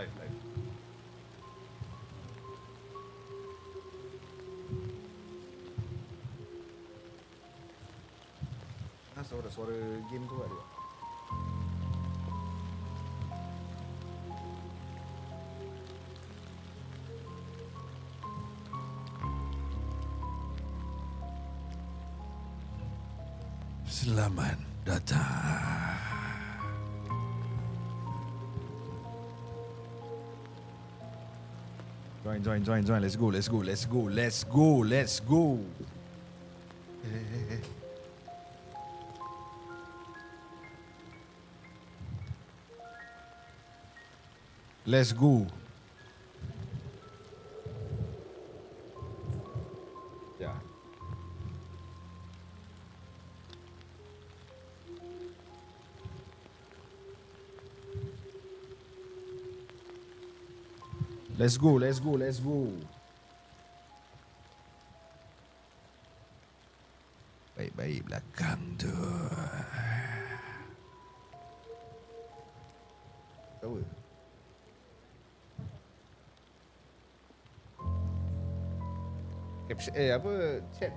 Live. Suara game tu ada. Selamat datang. Join. Let's go. Hey. Let's go. Ya. Let's go. Baik-baik belakang tu. Tahu. Caption apa chat.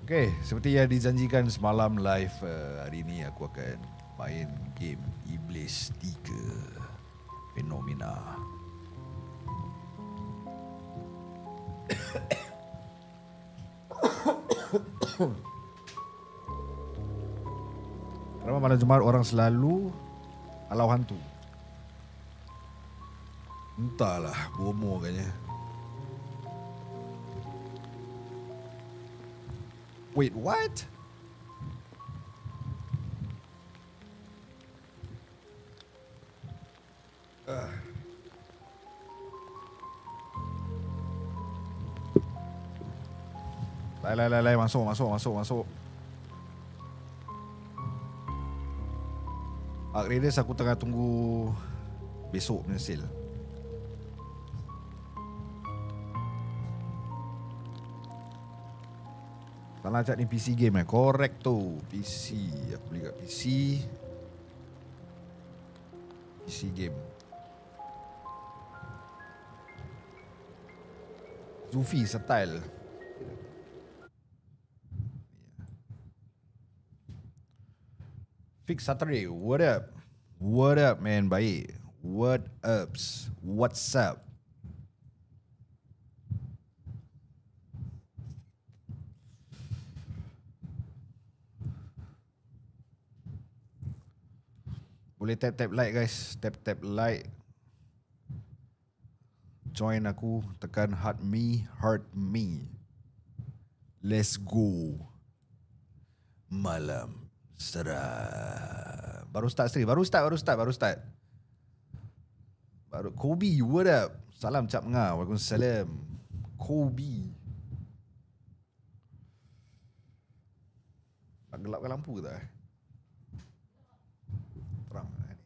Okay, seperti yang dijanjikan semalam live, hari ini aku akan main game Iblis 3 Fenomena. Kenapa malam Jumaat orang selalu halau hantu? Entahlah, bomo kayaknya. Wait, what? Lai, masuk. Ark Raiders aku tengah tunggu besok punya sale. Salah cak ni PC game correct tu. PC, aku beli kat PC. PC game. Zufi style. Fix Saturday, what up? What up man, baik. What ups? What's up? Boleh tap like guys. Tap like. Join aku. Tekan heart me. Let's go. Malam seram. Baru start. Kobe, what up? Salam cap ngah. Waalaikumsalam. Kobe. Tak gelapkan lampu ke tak? Terang lah ni.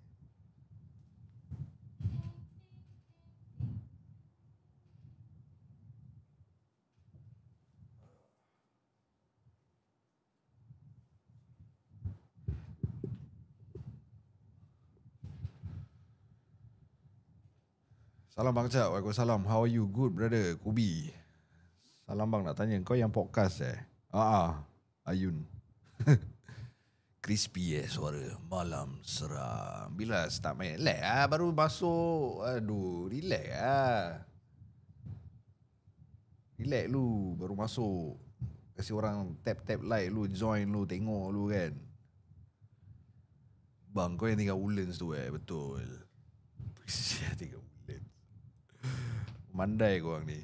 Salam Bang Cap. Waalaikumsalam. How are you? Good brother. Kobe. Salam Bang, nak tanya kau yang podcast Ayun. Crispy suara. Malam seram. Bila start main? Relax baru masuk. Aduh, relax Relax lu, baru masuk. Kasi orang tap like lu, join lu, tengok lu kan. Bang, kau yang tinggal Woodlands tu betul. Tinggal Woodlands. Mandai korang ni.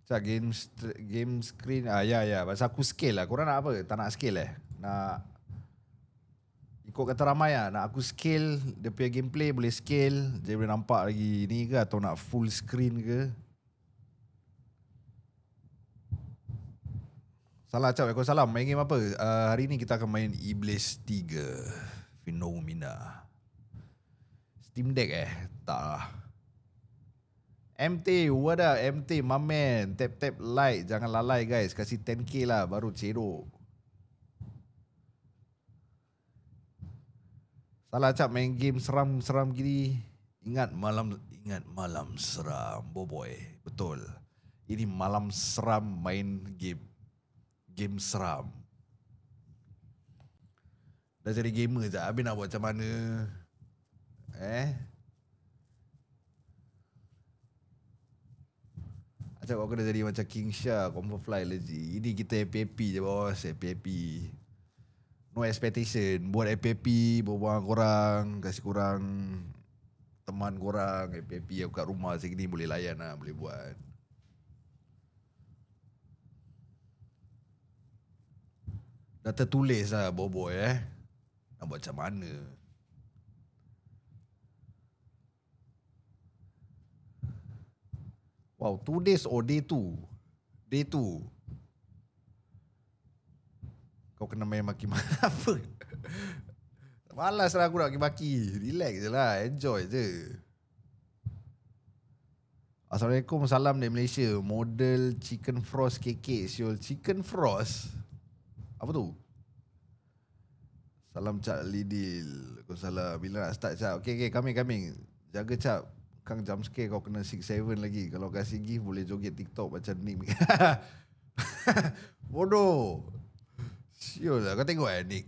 Cak game screen. Ya. Pasal aku scale lah. Korang nak apa? Tak nak scale Nak ikut kata ramai nak aku scale dia punya gameplay, boleh scale dia boleh nampak lagi ni ke, atau nak full screen ke? Salah Cap, Waalaikumsalam. Main game apa? Hari ni kita akan main Iblis 3 Fenomena. Steam Deck Tak lah. MT, what up? MT, my man. Tap like. Jangan lalai guys. Kasih 10k lah baru cedok. Salah cap main game seram-seram gini. Ingat malam seram, boy. Betul. Ini malam seram main game. Game seram. Dah jadi gamer je. Habis nak buat macam mana? Acap kau kena jadi macam King Shah, confirm fly legit. Ini kita happy je bos, happy. No expectation. Buat happy, berbual korang, kasih korang teman korang, happy kat rumah segini boleh layan lah, boleh buat. Dah tertulis lah boy nak buat macam mana. Wow, 2 days or day 2? Day 2. Kau kena main maki-maki apa? Malas lah aku nak maki-maki. Relax je lah, enjoy je. Assalamualaikum, salam dari Malaysia. Model Chicken Frost KK. Siul Chicken Frost? Apa tu? Salam Cak Lidil. Waalaikumsalam. Bila nak start Cak? Okay, coming. Jaga Cak. Kang jump scare kau kena 6-7 lagi. Kalau kasih gift boleh joget TikTok macam Nick. Bodoh. Siul lah. Kau tengok Nick.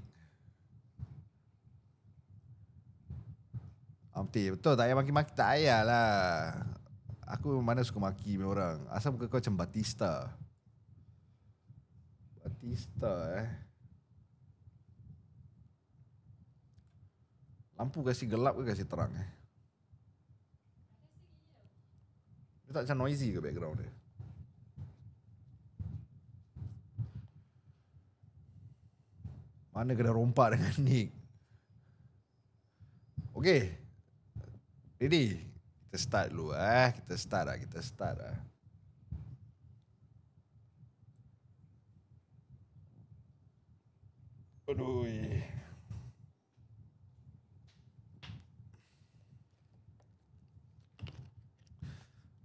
Amti, betul tak payah maki-maki. Tak payah lah. Aku mana suka maki orang. Asal muka kau macam Batista. Lampu kasih gelap ke kasih terang Dia tak macam noisy ke background dia? Mana kena rompak dengan Nick? Okay. Ready? Kita start dulu Kita start lah. Aduh.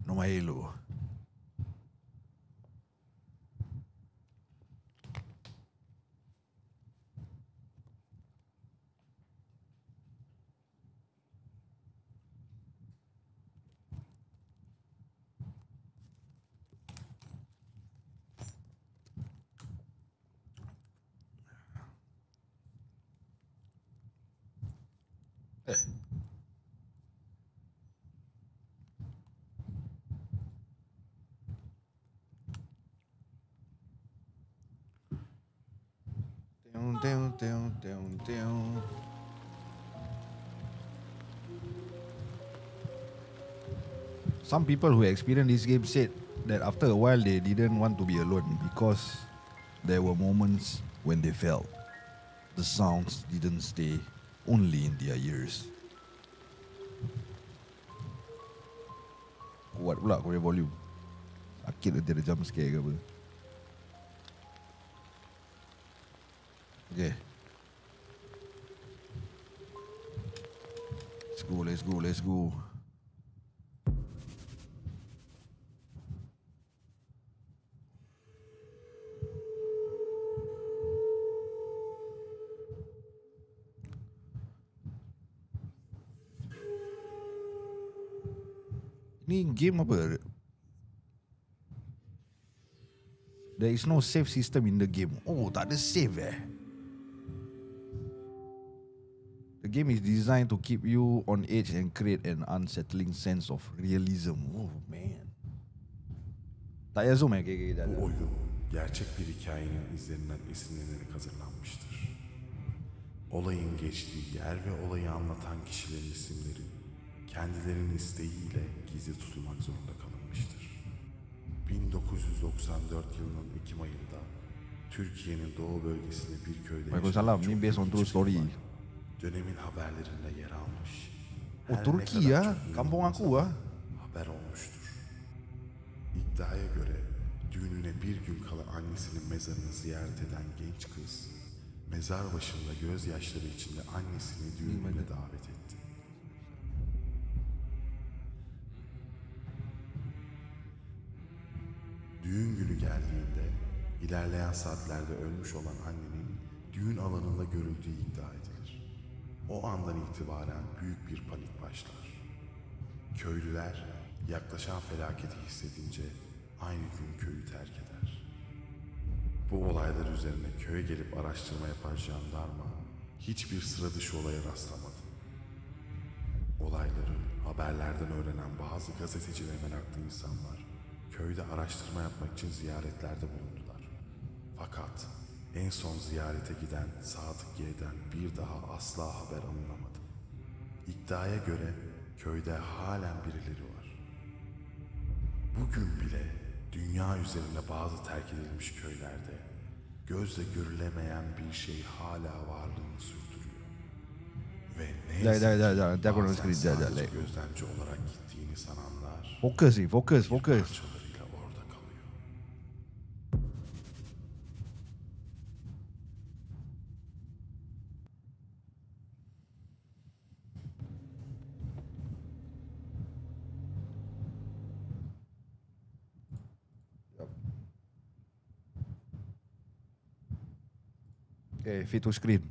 Nama Hello. Some people who experienced this game said that after a while they didn't want to be alone because there were moments when they felt the sounds didn't stay only in their ears. Kuat pula kau punya volume. Sakit nanti ada jump scare ke apa. Okay. Let's go. Ni game apa? There is no save system in the game. Oh, tak ada save The game is designed to keep you on edge and create an unsettling sense of realism. Oh man. Tak payah zoom Okay. Bu oyun gerçek bir hikayenin izlerinden esinlenerek hazırlanmıştır. Olayın geçtiği yer ve olayı anlatan kişilerin isimleri kendilerinin isteğiyle gizli tutulmak zorunda kalınmıştır. 1994 yılının Ekim ayında Türkiye'nin doğu bölgesinde bir köyde Waalaikumsalam, ni based on true story. Dönemin haberlerinde yer almış. Oh, Turki ya. Kampung aku haber olmuştur. İddiaya göre düğününe bir gün kala annesinin mezarını ziyaret eden genç kız mezar başında gözyaşları içinde annesini düğününe davet etti. Düğün günü geldiğinde ilerleyen saatlerde ölmüş olan annenin düğün alanında görüldüğü iddia edilir. O andan itibaren büyük bir panik başlar. Köylüler yaklaşan felaketi hissedince aynı gün köyü terk eder. Bu olaylar üzerine köye gelip araştırma yapan jandarma hiçbir sıra dışı olaya rastlamadı. Olayları haberlerden öğrenen bazı gazeteci ve meraklı insanlar köyde araştırma yapmak için ziyaretlerde bulundular. Fakat en son ziyarete giden Sadık G'den bir daha asla haber alınamadı. İddiaya göre köyde halen birileri var. Bugün bile dünya üzerinde bazı terk edilmiş köylerde gözle görülemeyen bir şey hala varlığını sürdürüyor. Ve neyse Jangan bazen screen, sadece jangan. gözlemci olarak gittiğini sananlar Fokus ni, fokus. parçalarıyla orada kalıyor. Okay, fit to screen.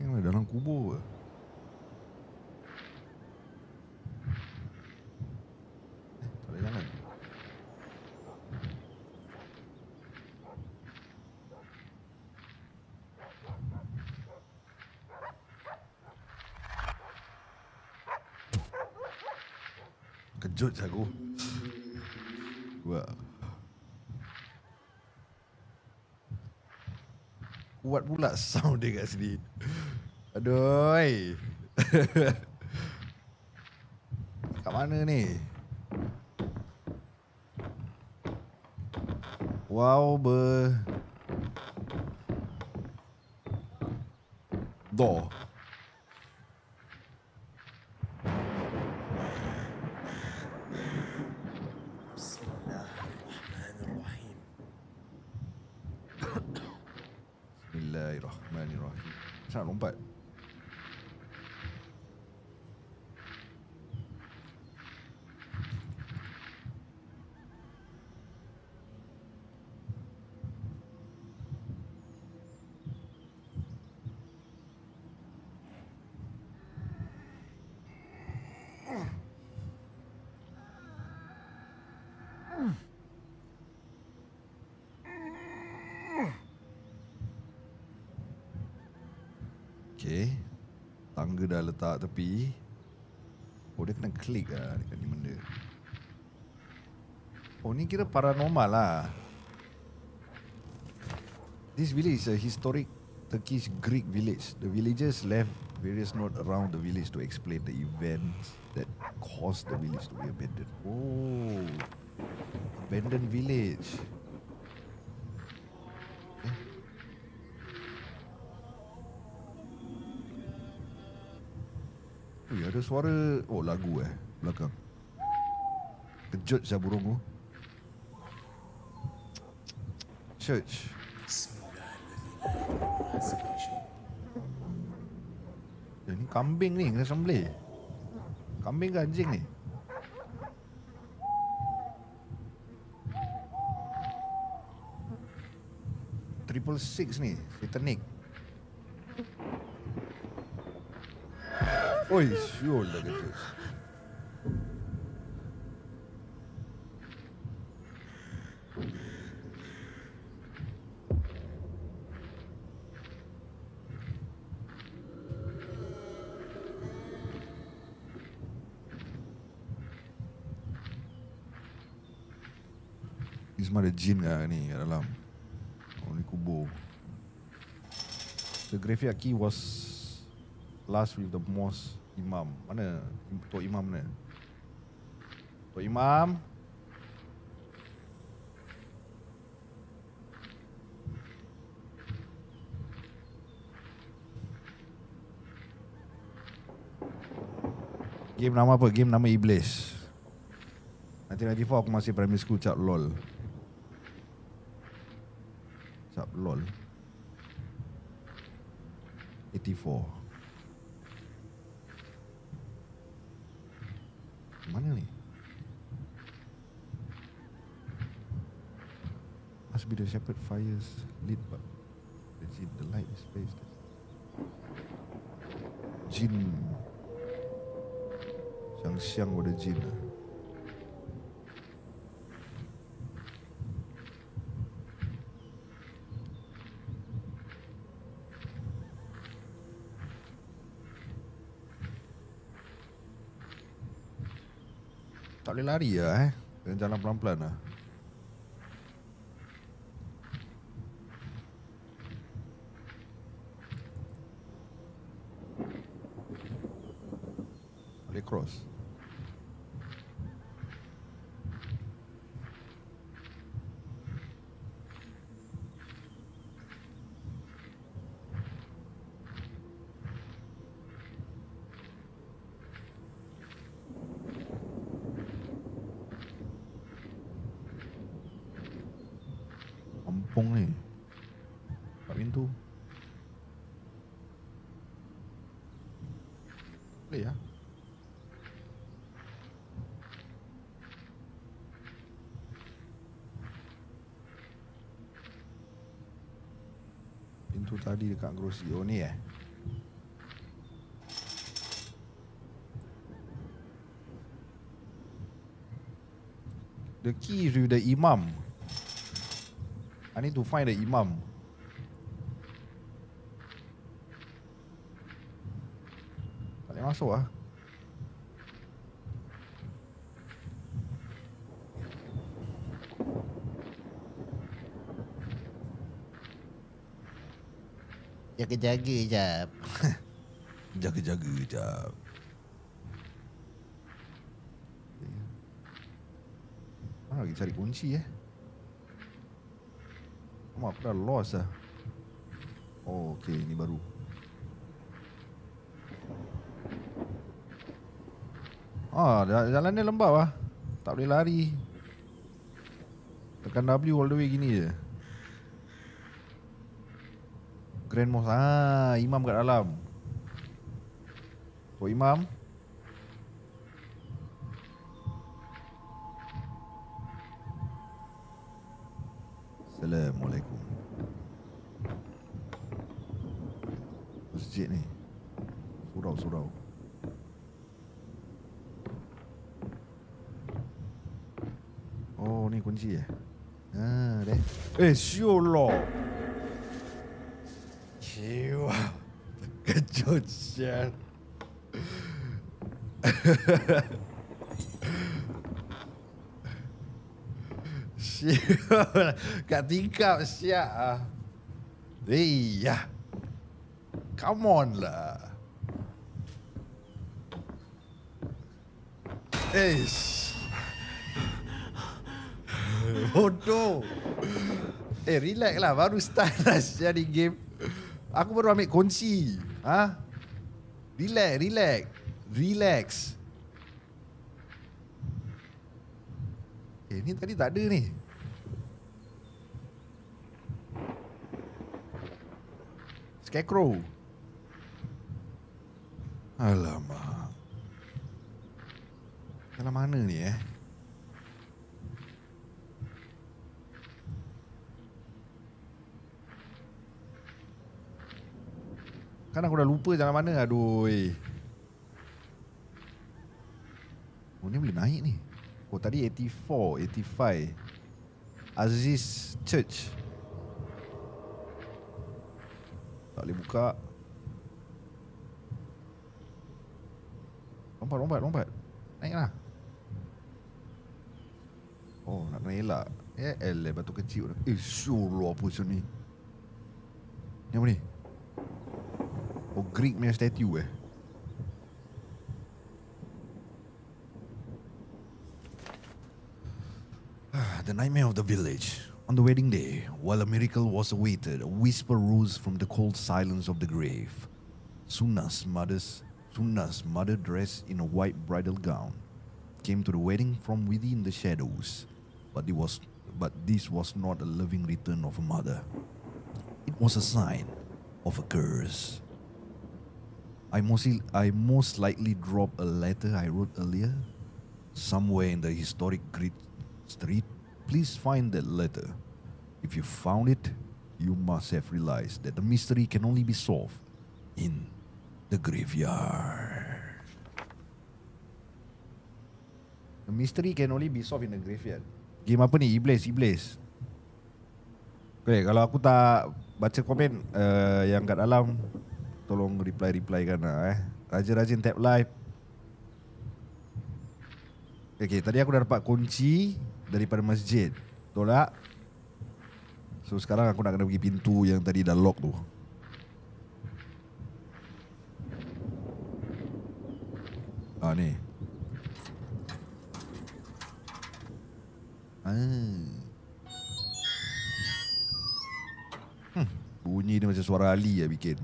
Ni dalam kubur ke? Tak boleh jalan. Kejut aku. Wah. Kuat pula sound dia kat sini. Aduh. Kat mana ni? Wow, door. Bismillahirrahmanirrahim. Sana lompat. Okay. Tangga dah letak tepi. Oh, dia kena klik lah dekat ni benda. Oh, ni kira paranormal lah. This village is a historic Turkish Greek village. The villagers left various notes around the village to explain the events that caused the village to be abandoned. Oh, abandoned village. Ui, ada suara. Oh, lagu belakang. Kejut saya burung tu. Church. Ya, ni kambing ni kena sembelih. Kambing ke anjing ni? Triple six ni, satanic. Oi, syul dah kata. Ni semua ada jin kat ni kat dalam. Oh, ni kubur. The graveyard key was last with the mosque imam. Mana Tok Imam mana? Tok Imam. Game nama apa? Game nama Iblis. 1994 aku masih primary school, cak lol. Sub lol. 84. Mana ni? Must be the shepherd fires lit but the light is placed. Jin. Siang-siang ada jin lah. Tak boleh lari lah Kena jalan pelan-pelan lah. Boleh cross. Kampung ni. Buka pintu. Boleh lah. Pintu tadi dekat grocery. Oh ni The key is with the imam. I need to find the imam. Tak boleh masuk lah. Jaga-jaga jap. Jaga-jaga jap. Mana lagi cari kunci aku dah lost lah. Oh okay, ni baru. Jalan ni lembab lah. Tak boleh lari. Tekan W all the way gini je. Grand Mosque. Imam kat dalam. Oh imam. Assalamualaikum. Masjid ni. Surau. Oh ni kunci deh. Syollah. Siwa. Kejut sial. Sial. Kat tingkap siap. Ya. Come on lah. Bodoh. Relax lah. Baru start lah jadi game. Aku baru ambil kunci. Relax. Ni tadi tak ada ni. Scarecrow. Alamak. Dalam mana ni Kan aku dah lupa jalan mana. Aduh. Oh ni boleh naik ni. Oh tadi 84, 85. Aziz Church. Tak boleh buka. Lompat. Naiklah. Oh nak kena elak. Batu kecil. Syurlah apa macam ni. Ni apa ni? Oh Greek punya statue The nightmare of the village. On the wedding day, while a miracle was awaited, a whisper rose from the cold silence of the grave. Sunnah's mother, dressed in a white bridal gown, came to the wedding from within the shadows. But this was not a loving return of a mother. It was a sign of a curse. I most likely dropped a letter I wrote earlier somewhere in the historic Greek street. Please find that letter. If you found it, you must have realized that the mystery can only be solved in the graveyard. The mystery can only be solved in the graveyard. Game apa ni? Iblis. Okay, kalau aku tak baca komen yang kat dalam, tolong reply-kan lah Rajin-rajin tap live. Okay, tadi aku dah dapat kunci daripada masjid. Betul tak? So sekarang aku nak kena pergi pintu yang tadi dah lock tu. Ni. Bunyi dia macam suara Ali lah bikin.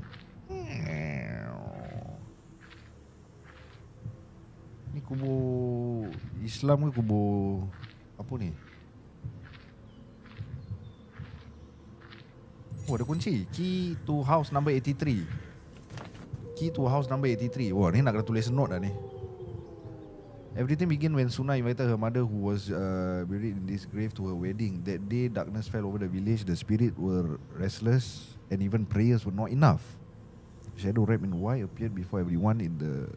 Ni kubur Islam ke kubur apa ni? Oh, ada kunci. Key to house number 83. Key to house number 83. Wah, ni nak kena tulis note dah ni. Everything began when Suna invited her mother, who was buried in this grave, to her wedding. That day, darkness fell over the village. The spirits were restless, and even prayers were not enough. A shadow wrapped in white appeared before everyone in the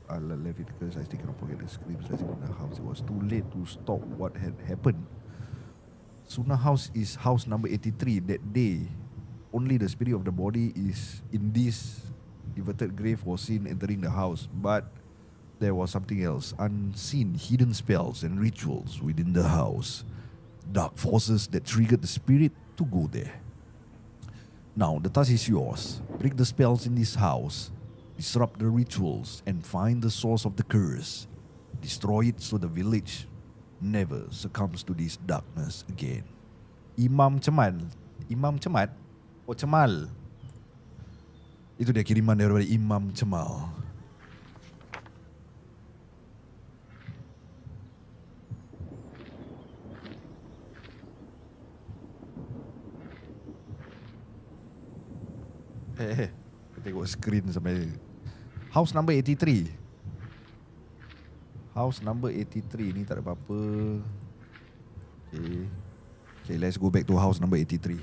Leviticus. I still cannot forget the screams rising from the house. It was too late to stop what had happened. Suna house is house number 83. That day, only the spirit of the body is in this inverted grave was seen entering the house, but there was something else, unseen, hidden spells and rituals within the house. Dark forces that triggered the spirit to go there. Now, the task is yours. Break the spells in this house, disrupt the rituals, and find the source of the curse. Destroy it so the village never succumbs to this darkness again. Imam Cemat? Oh, Cemal. Itu dia kiriman daripada Imam Cemal. Kita tengok screen sampai house number 83. House number 83 ni tak ada apa-apa. Okay, let's go back to house number 83.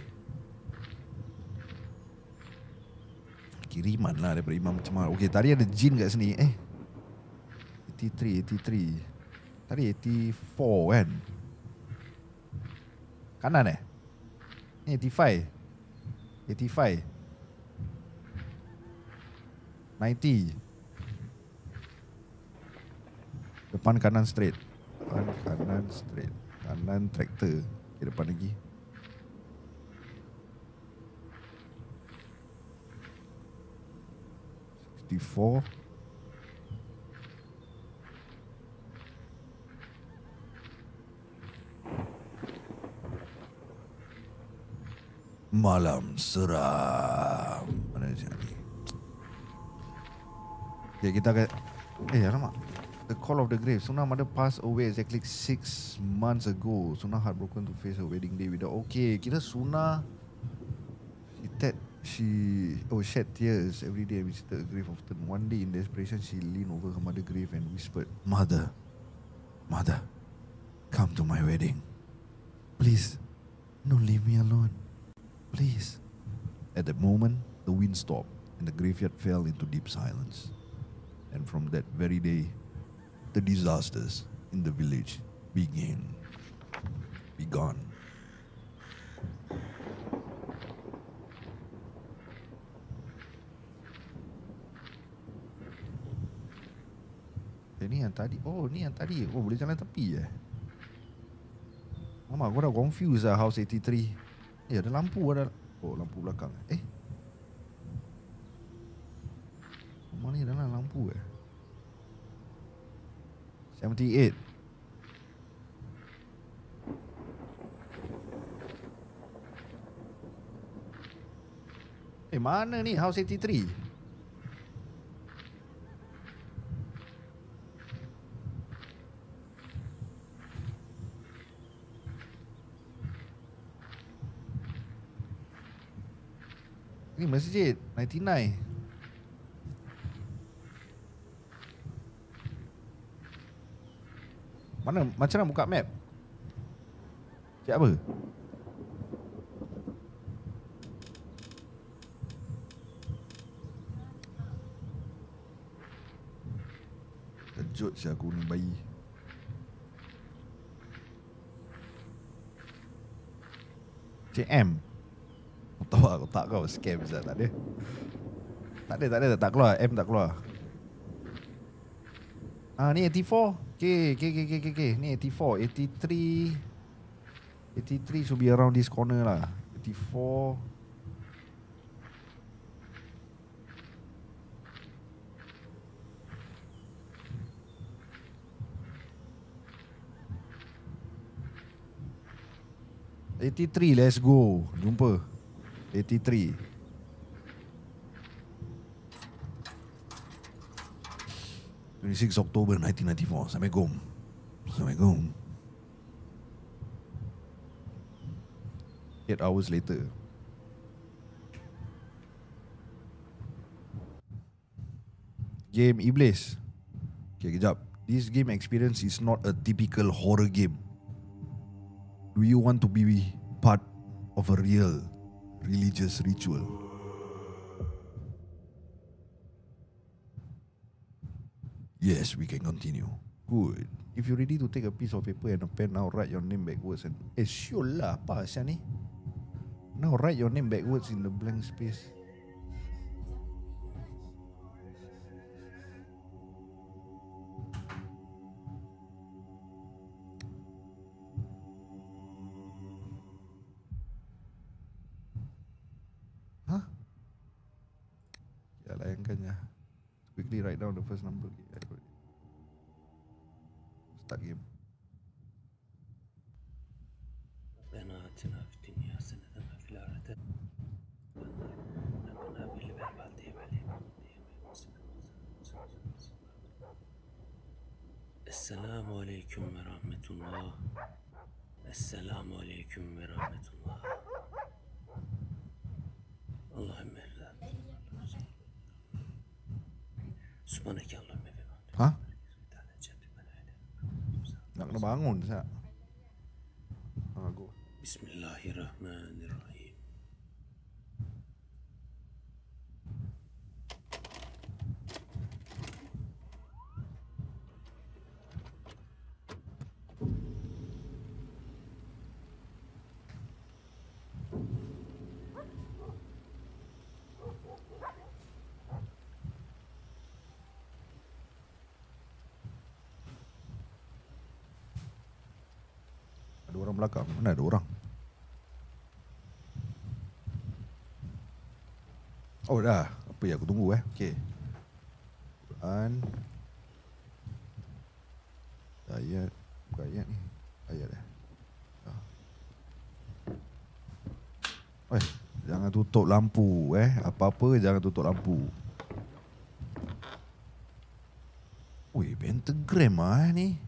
Kiriman lah daripada Imam Cemal. Okay, tadi ada jin kat sini. 83. Tadi 84 kan? Kanan Ni 85. 90. Depan kanan straight. Kanan traktor. Okay, depan lagi. Before malam seram. Mana dia ni? Okay, kita akan alamak. The call of the grave. Suna mother passed away exactly 6 months ago. Suna heartbroken to face her wedding day without. Okay, kira Suna she shed tears every day and visited her grave often. One day in desperation, she leaned over her mother's grave and whispered, Mother, come to my wedding. Please, don't leave me alone. Please. At that moment, the wind stopped and the graveyard fell into deep silence. And from that very day, the disasters in the village began. Ni yang tadi. Ni yang tadi. Boleh jalan tepi Mama, aku dah confused lah house 83. Ada lampu ada. Lampu belakang. Rumah ni dalam lampu 78. Mana ni house 83? Ni masjid 99. Mana macam mana buka map? Cik apa? Kejut saya aku ni bayi. Cik M. Aku tahu aku tak kau scam Zat. Tak ada. Tak keluar. M tak keluar. Ni 84. Okay. Ni 84. 83 should be around this corner lah. 84. Let's go. Jumpa 83. October 1994. Assalamualaikum. 8 hours later. Game Iblis. Okay, kejap. This game experience is not a typical horror game. Do you want to be part of a real religious ritual? Yes, we can continue. Good. If you're ready to take a piece of paper and a pen, now write your name backwards and... sure lah, apa asal ni? Now write your name backwards in the blank space. Huh? Ya, layankannya. Quickly write down the first number. Start game. ربنا آتنا في الدنيا حسنة وفي الآخرة ربنا باللي بعد السلام عليكم ورحمة الله. السلام عليكم ورحمة الله. اللهم سبحانك اللهم وبحمدك. Hah? Nak kena bangun sat. Go. Bismillahirrahmanirrahim. Ada orang belakang. Mana ada orang? Oh dah. Apa yang aku tunggu Okay. Quran. Ayat. Bukan ayat ni. Ayat jangan tutup lampu Apa-apa jangan tutup lampu. Weh, pentagram ni.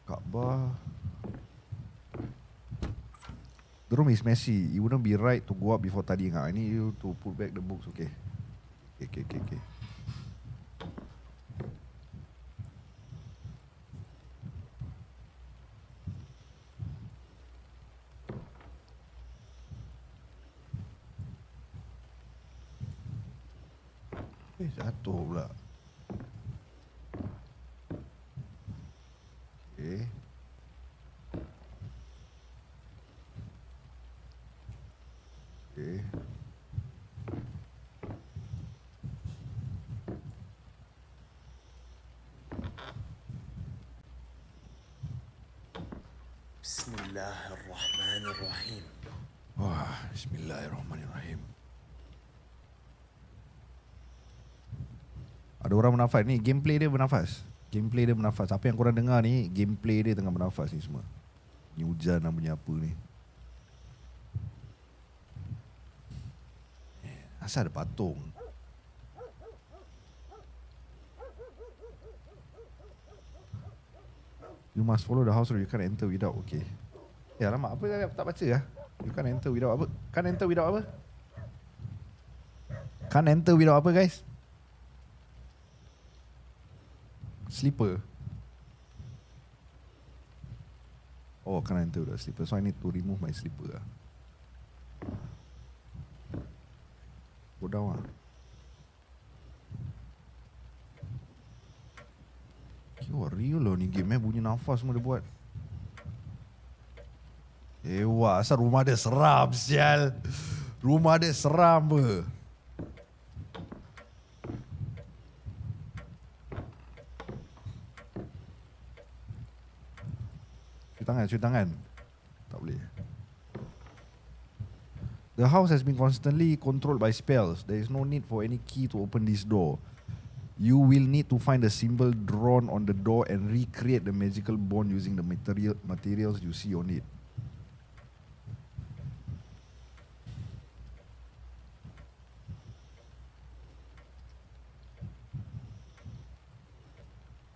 Kaabah. The room is messy. It wouldn't be right to go up before studying. I need you to put back the books. Okay. Jatuh pula. Okay. Bismillahirrahmanirrahim. Wah, Bismillahirrahmanirrahim. Ada orang bernafas ni, gameplay dia bernafas. Apa yang korang dengar ni, gameplay dia tengah bernafas ni semua. Ni hujan namanya apa ni. Asal ada patung. You must follow the house rule. You can't enter without. Okay. Alamak, apa tak baca lah. You can't enter without apa? Can't enter without apa? Can't enter without apa guys? Slipper. Oh, can't enter without slipper. So I need to remove my slipper lah. Go down lah. Wah, real lah ni game bunyi nafas semua dia buat. Wah, asal rumah dia seram sial. Rumah dia seram ber. Cuci tangan. Tak boleh. The house has been constantly controlled by spells. There is no need for any key to open this door. You will need to find the symbol drawn on the door and recreate the magical bond using the materials you see on it.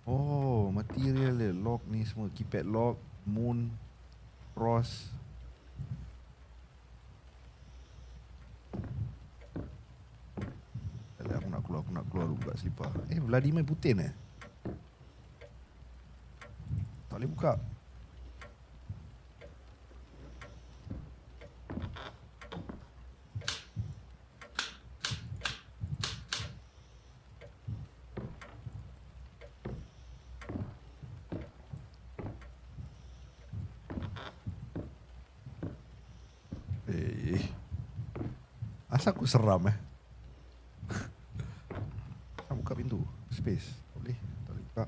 Oh, material dia. Lock ni semua. Keypad lock, moon, cross. Aku nak keluar dulu buka selipar. Vladimir Putin tak boleh buka. Asal aku seram buka pintu. Space. Tak boleh buka.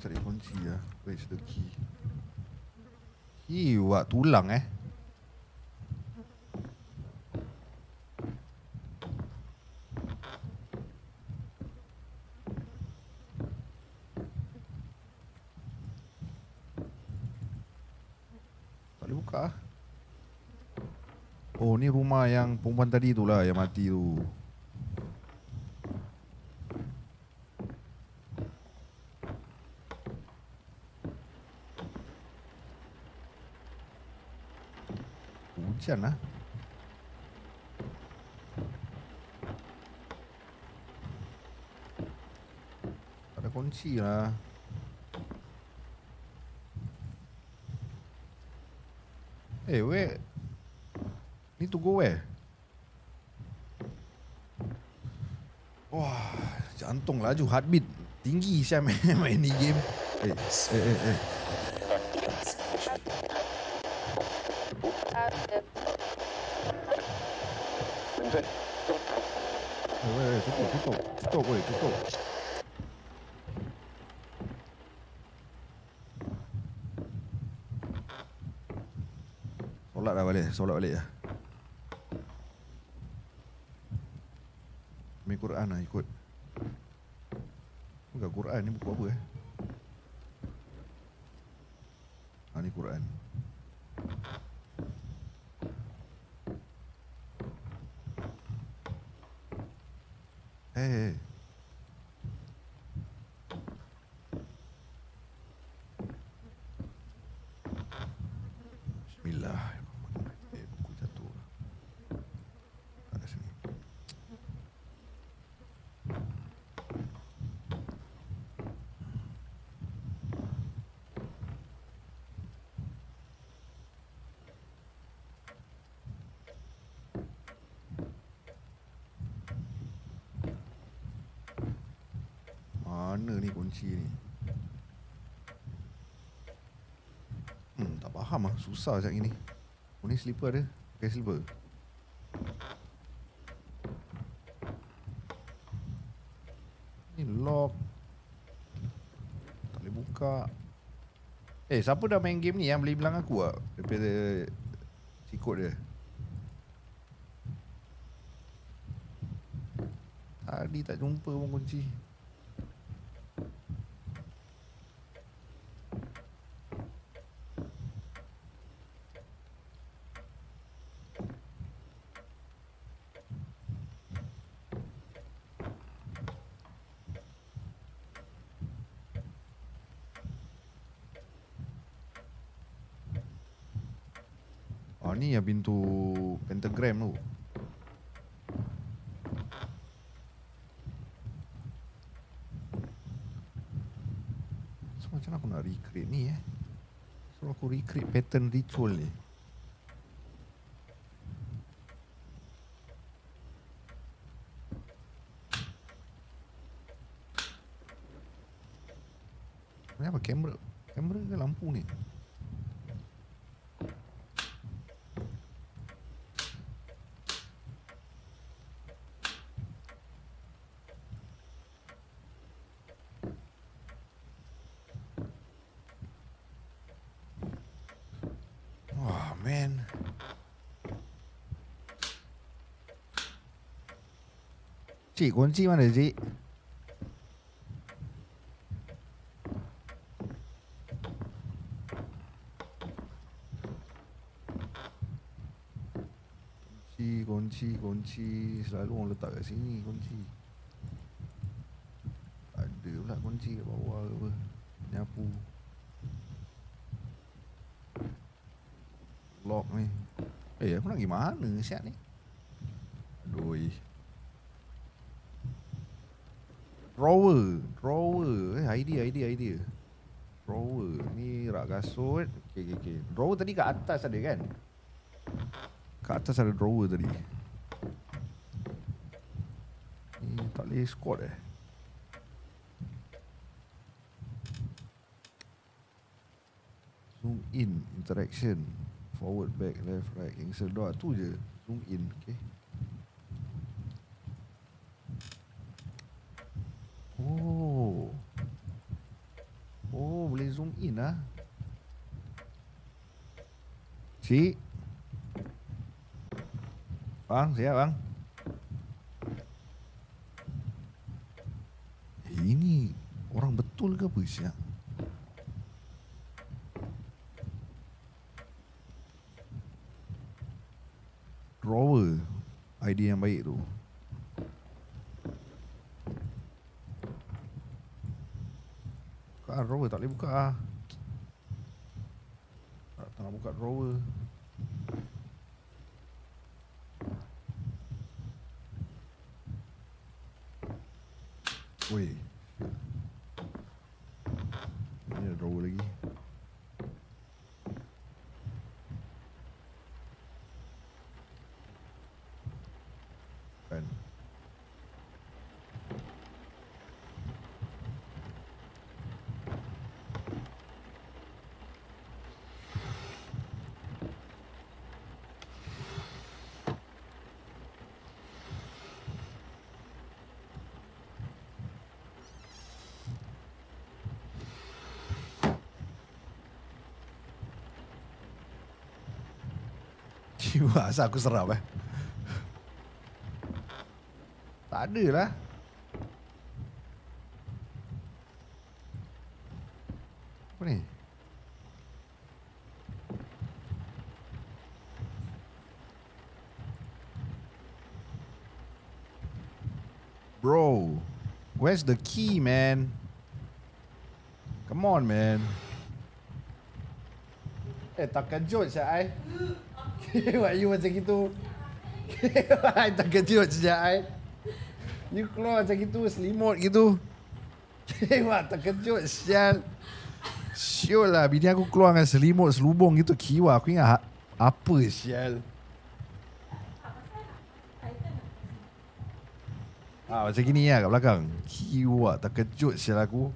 Cari kunci lah. Where's the key? Wak tulang tak boleh buka. Oh, ni rumah yang perempuan tadi tu lah yang mati tu. Hujan lah. Tak ada kunci lah. Where? Need to go where? Wah, jantung laju, heartbeat tinggi saya main ni game. Tutup. Solat balik lah. Main Quran lah ikut. Bukan Quran ni, buku apa ni Quran. Bismillah. Buku jatuh. Tak ada sini. kunci ni? Tak faham lah. Susah macam ni. Oh ni slipper ada. Pakai slipper. Ni lock. Tak boleh buka. Siapa dah main game ni yang boleh bilang aku lah daripada sikut dia. Tadi tak jumpa pun kunci. Ni yang pintu pentagram tu. So macam mana aku nak recreate ni So aku recreate pattern ritual ni. Ni apa kamera? Kamera ke lampu ni? Man. Cik, kunci mana cik? Kunci. Selalu orang letak kat sini kunci. Ada pula kunci kat bawah ke apa. Nyapu. Lock ni. Aku nak pergi mana siap ni? Aduh. Drawer. Idea. Drawer. Ni rak kasut. Okay. Drawer tadi kat atas ada kan? Kat atas ada drawer tadi. Ni tak boleh squat Zoom in. Interaction. Forward, back, left, right, cancel doa. Tu je. Zoom in. Okay. Oh, boleh zoom in lah. Cik. Bang, siap bang. Ini orang betul ke apa siap? Drawer. Idea yang baik tu. Buka drawer, tak boleh buka Tak nak buka drawer. Weh. Ini ada drawer lagi. Kan. Jiwa asal aku serap Tak ada lah. Apa ni? Bro, where's the key, man? Come on, man. Tak kejut siap ai. Buat you macam gitu. Tak kejut siap ai. You keluar macam gitu, selimut gitu. Wah, terkejut sial. Syul lah, bini aku keluar dengan selimut, selubung gitu. Kiwa, aku ingat apa sial. Macam gini lah kat belakang. Kiwa, terkejut sial aku.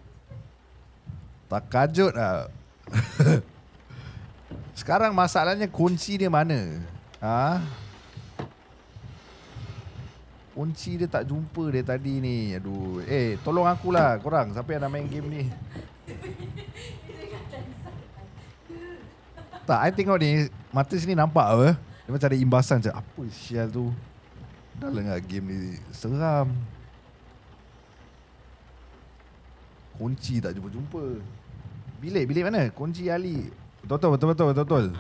Tak kajut lah. Sekarang masalahnya kunci dia mana? Ha? Kunci dia tak jumpa dia tadi ni. Aduh. Tolong akulah korang. Siapa yang nak main game ni? Tak, I tengok ni. Mata sini nampak apa? Dia macam ada imbasan macam apa sial tu. Dah lah game ni seram. Kunci tak jumpa-jumpa. Bilik mana? Kunci Ali. Betul.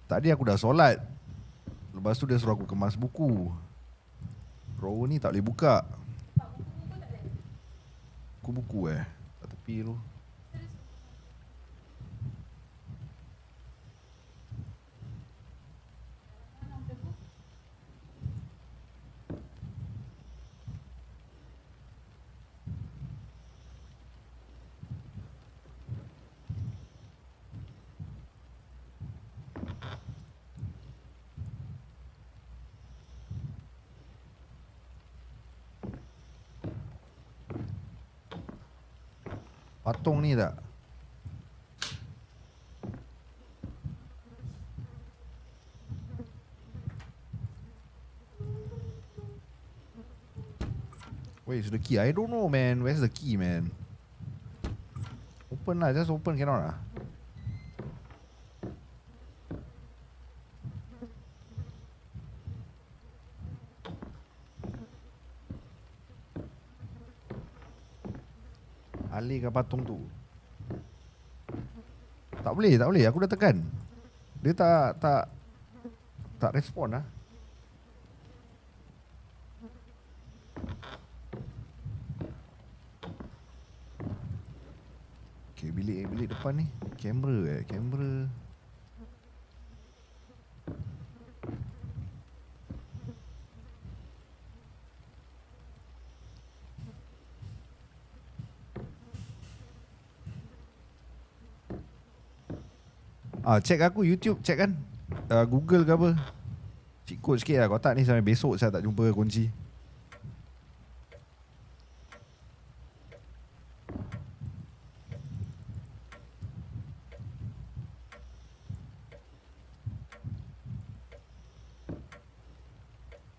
Tadi aku dah solat. Lepas tu dia suruh aku kemas buku. Drawer ni tak boleh buka. Buku kat tepi tu. Patung ni tak? Where's the key? I don't know, man. Where's the key, man? Open lah. Just open. Cannot lah. Alihkan patung tu. Tak boleh. Aku dah tekan. Dia tak respon lah. Okay, bilik depan ni. Kamera. Check aku YouTube, check kan. Google ke apa. Cheat code sikit lah. Kalau tak ni sampai besok saya tak jumpa kunci.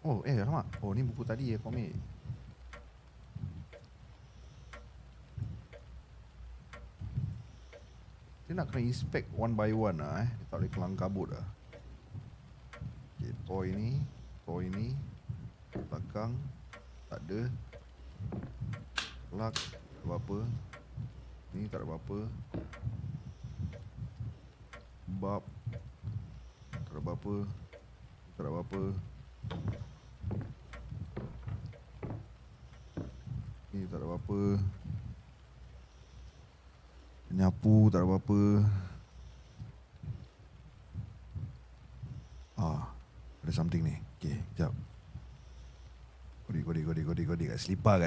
Oh, alamak. Oh, ni buku tadi komik. Dia nak kena inspect one by one lah Dia tak boleh kelang kabut lah. Okay, toy ni belakang tak ada. Plug tak ada apa-apa. Ni tak ada apa-apa. Bab tak ada apa-apa. Tak ada apa-apa. Ni tak ada apa-apa. Penyapu tak ada apa-apa. Ada something ni. Okay, sekejap. Kodi. Kat selipar.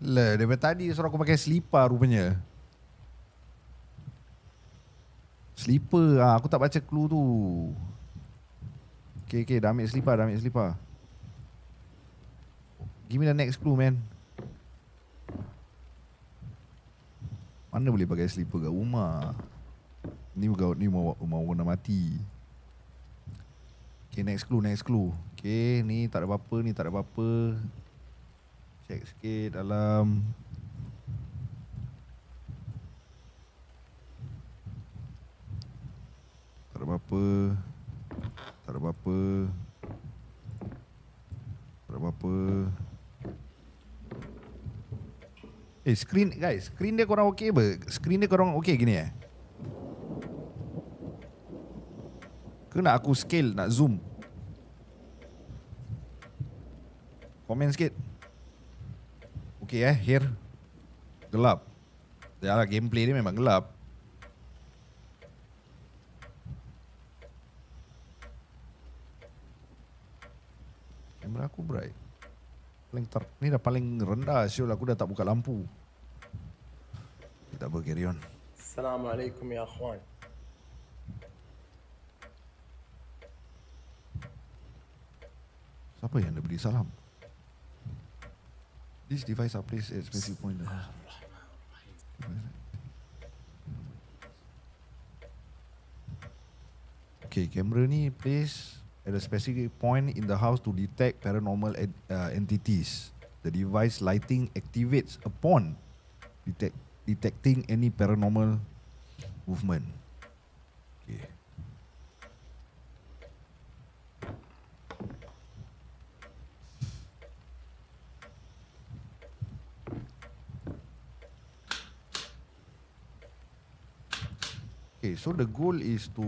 Lah, daripada tadi suruh aku pakai selipar rupanya. Slipper. Aku tak baca clue tu. Okay, dah ambil selipar. Give me the next clue, man. Mana boleh pakai slipper kat rumah? Ni rumah orang dah mati. Okay, next clue. Okay, ni tak ada apa-apa. Check sikit dalam. Tak ada apa-apa. Screen guys, screen dia korang okey apa? Screen dia korang okey gini Ke nak aku scale, nak zoom? Komen sikit. Okey here. Gelap. Yalah, gameplay dia memang gelap. Kamera aku bright. Ni dah paling rendah, Syul. Aku dah tak buka lampu. Tak apa, carry on. السلام عليكم يا اخوان. Siapa yang nak beri salam? This device are placed at specific point. Okay, kamera ni placed at a specific point in the house to detect paranormal entities. The device lighting activates upon detecting any paranormal movement. Okay. Okay, so the goal is to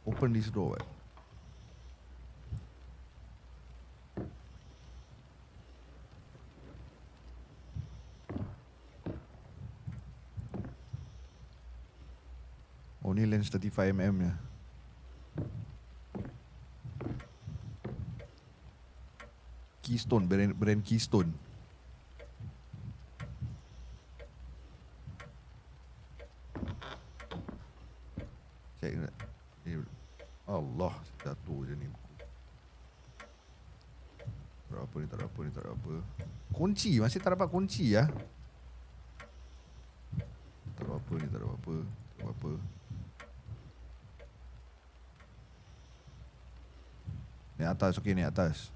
open this door. Right? Oh, ni lens 35mm ya. Keystone, brand Keystone. Check that. Allah, jatuh je ni buku. Tak ada apa ni, tak ada apa ni, tak ada apa. Kunci, masih tak dapat kunci ya. Tak ada apa ni, tak ada apa. Tak ada apa. Ni atas, okey ni atas.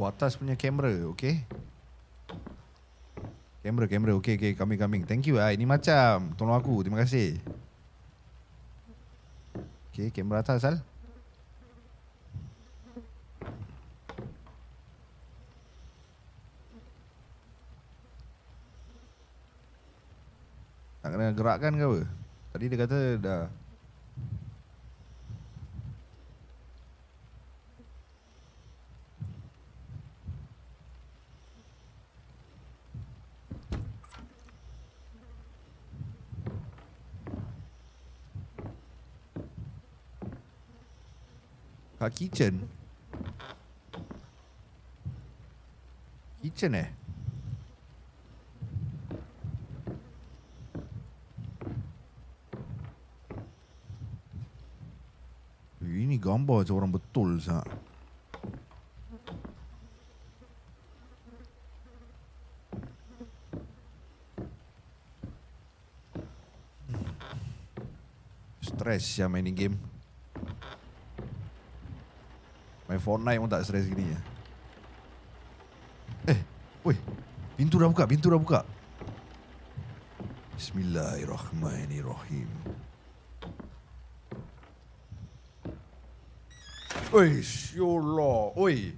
Oh, atas punya kamera, okey. Kamera, okey, coming. Thank you. Ini macam tolong aku, terima kasih. Okey, kamera atas Al. Tak kena gerakkan ke apa? Tadi dia kata dah. Kat kitchen. Kitchen ini gambar macam orang betul sah. Stress ya main ni game. Main Fortnite pun tak stress gini ya. Woi, pintu dah buka. Bismillahirrahmanirrahim. Oi, syollah, oi.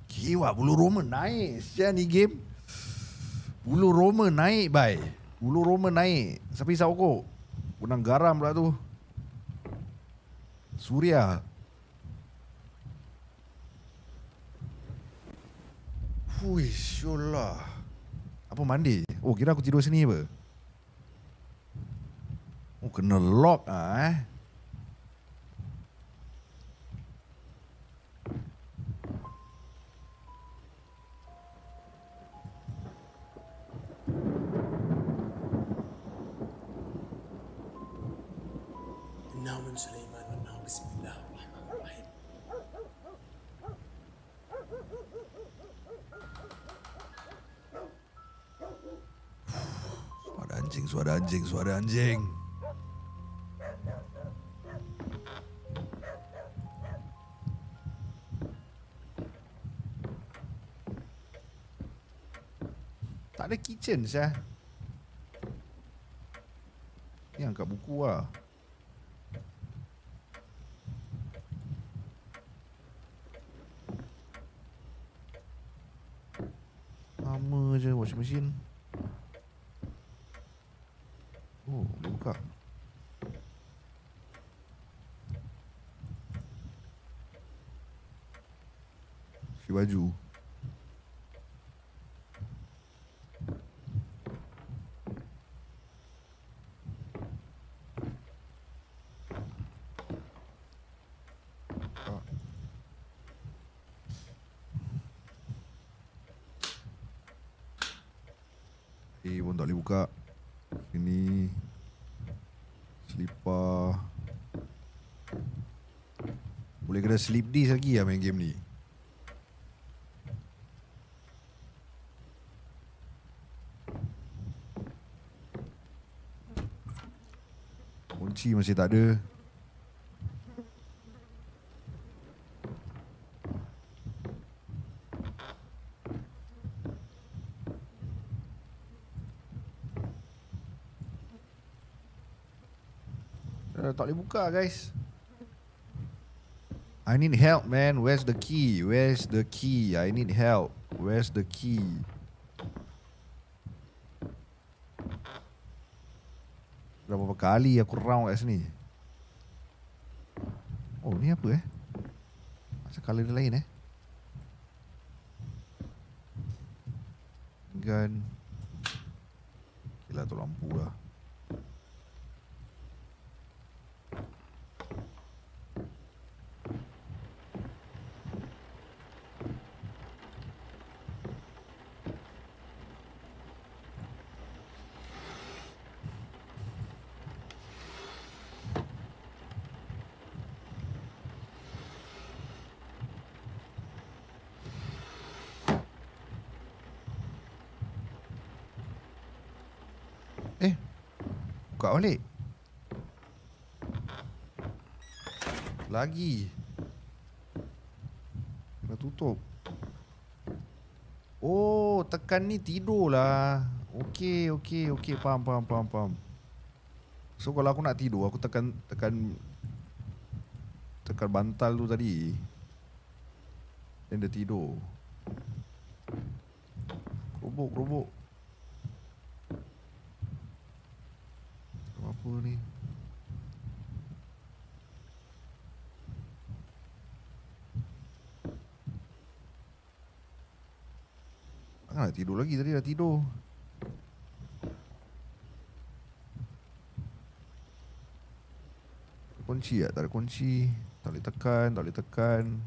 Kiwak bulu roma naik siapa ni game. Bulu roma naik, bai. Bulu roma naik. Siapa isap rokok? Gunang garam pula tu. Suria. Fuish, yolah. Apa mandi? Oh, kira aku tidur sini apa? Oh, kena lock إنه من سليمان وإنه بسم الله الرحمن الرحيم. Suara anjing. Tak ada kitchen sah. Ni angkat buku lah. Sama je washing machine. Oh, boleh buka. Si baju. Pun tak boleh buka. Sini. Selipar. Boleh kena sleep disc lagi lah main game ni. Kunci masih tak ada. Tak boleh buka guys. I need help man. Where's the key? Where's the key? I need help. Where's the key? Berapa kali aku round kat sini. Oh ni apa Macam colour dia lain Gun. Gila tu lampu lah. Buka balik. Lagi. Kena tutup. Oh, tekan ni tidur lah. Okey. Faham. So kalau aku nak tidur, aku tekan bantal tu tadi. Dan dia tidur. Kerobok. Apa ni? Nak tidur lagi, tadi dah tidur. Kunci tak? Tak ada kunci. Tak boleh tekan.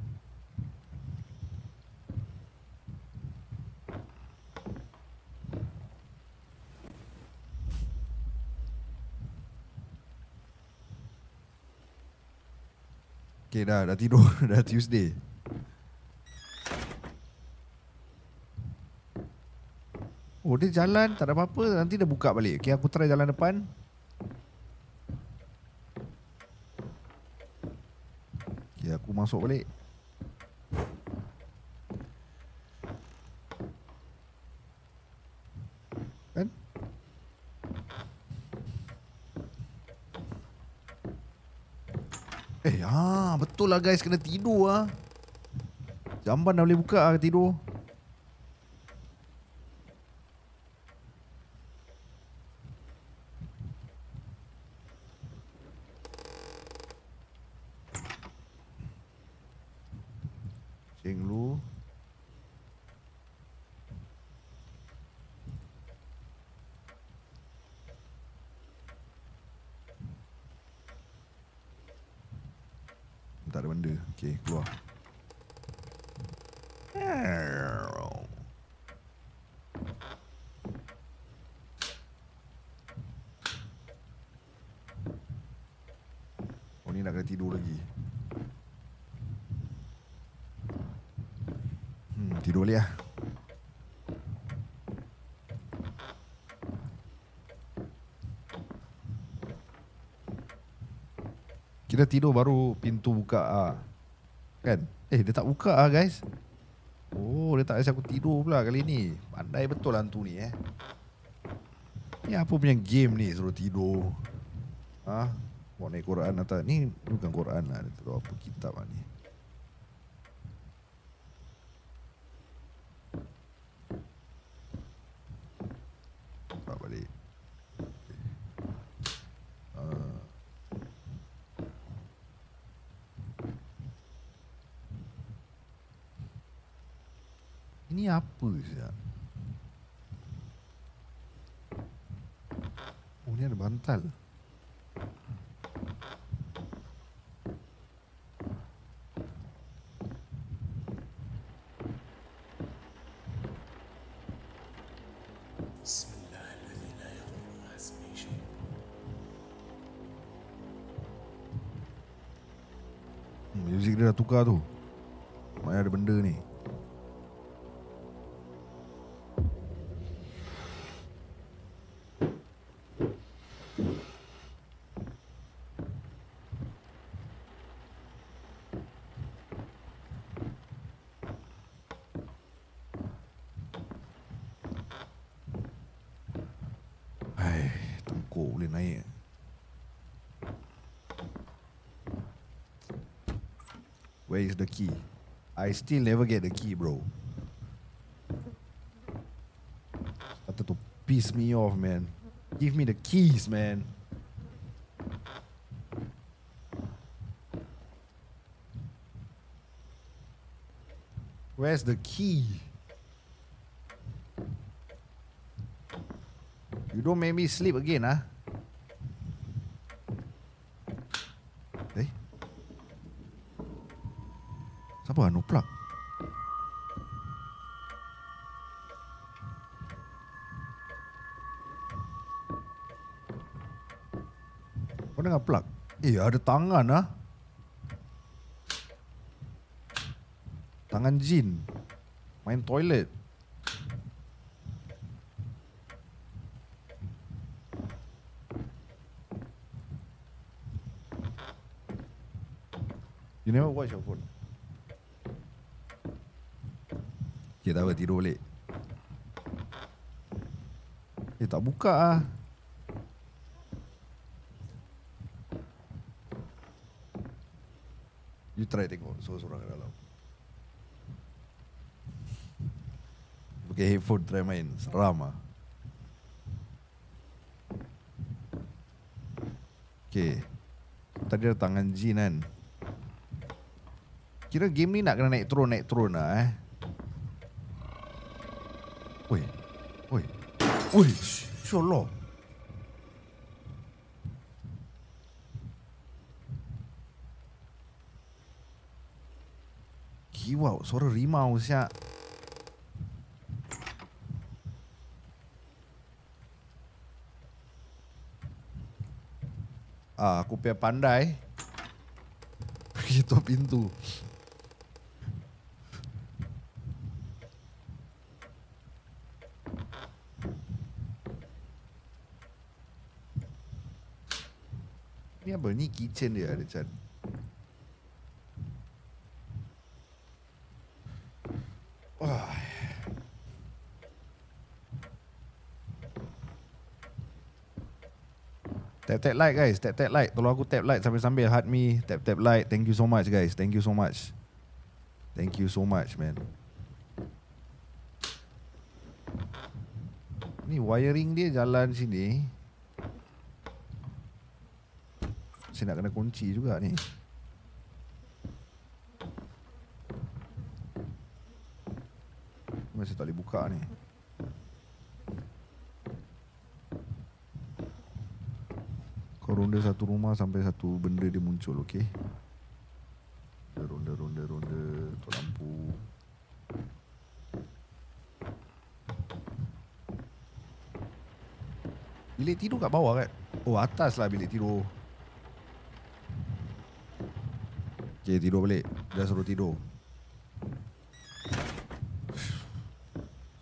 Okay dah tidur. Dah Tuesday. Oh dia jalan tak ada apa-apa. Nanti dia buka balik. Okay aku try jalan depan. Okay aku masuk balik. Kan? Betul lah guys, kena tidur lah. Jamban dah boleh buka lah tidur. Ceng lu. Tak ada benda. Okay, keluar. Oh ni nak kena tidur lagi. Tidur balik lah. Kita tidur baru pintu buka kan? Dia tak buka guys. Oh dia tak kasi aku tidur pula kali ni. Pandai betul hantu ni Ni apa punya game ni suruh tidur. Mau naik Quran atau ni bukan Quran lah. Dia tahu apa kitab lah ni. Tak balik. Ni apa siap? Oh, ni ada bantal. بسم الله الذي لا يضر مع اسمه شيء. Music dia dah tukar tu. Mana ada benda ni. Hai, tengkuk boleh naik. Where is the key? I still never get the key, bro. Started to piss me off, man. Give me the keys, man. Where's the key? You don't make me sleep again, huh? Eh? Siapa anu plug? Kau dengar plug? Eh, ada tangan ah. Tangan jin. Main toilet. You never watch your phone? Okay, tak apa, tidur balik. Tak buka ah. You try tengok seorang-seorang kat dalam. Pakai headphone try main. Seram ah. Okay. Tadi ada tangan jin kan. Kira game ni nak kena naik turun lah eh. Oi. Oi. Oi. InsyaAllah. Kiwau, suara rimau siap. Aku punya pandai pergi tutup pintu. Ni apa? Ni kitchen dia ada Chan. Wah. Tap like guys, tap like. Tolong aku tap like sambil-sambil heart me, tap like. Thank you so much guys. Thank you so much. Thank you so much man. Ni wiring dia jalan sini. Saya nak kena kunci juga ni. Masih tak boleh buka ni. Kau ronda satu rumah sampai satu benda dia muncul, okey? Ronda tu lampu. Bilik tidur kat bawah kan? Oh, atas lah bilik tidur. Okay, tidur balik. Dah suruh tidur.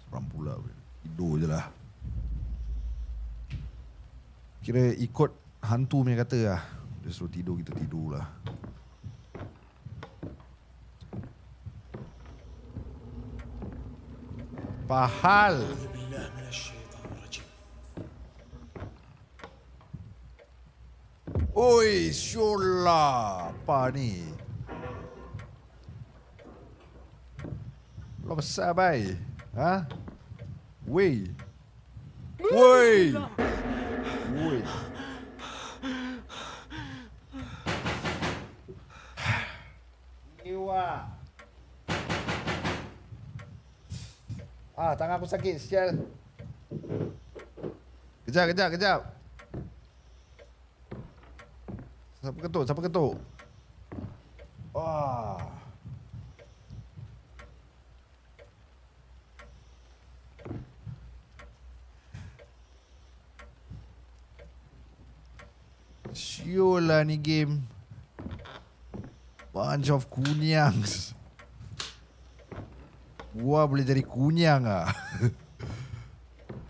Seram pula. Tidur je lah. Kira ikut hantu punya kata lah. Dia suruh tidur, kita tidur lah. Pahal. أعوذ بالله من الشيطان الرجيم. Oi, syullah. Apa ni? Lo besar bai. Ha? Wei. Wei. Wei. Iwa. Tangan aku sakit, sial. Kejap. Siapa ketuk? Wah. Siul lah ni game. Bunch of kunyangs. Gua boleh jadi kunyang ah.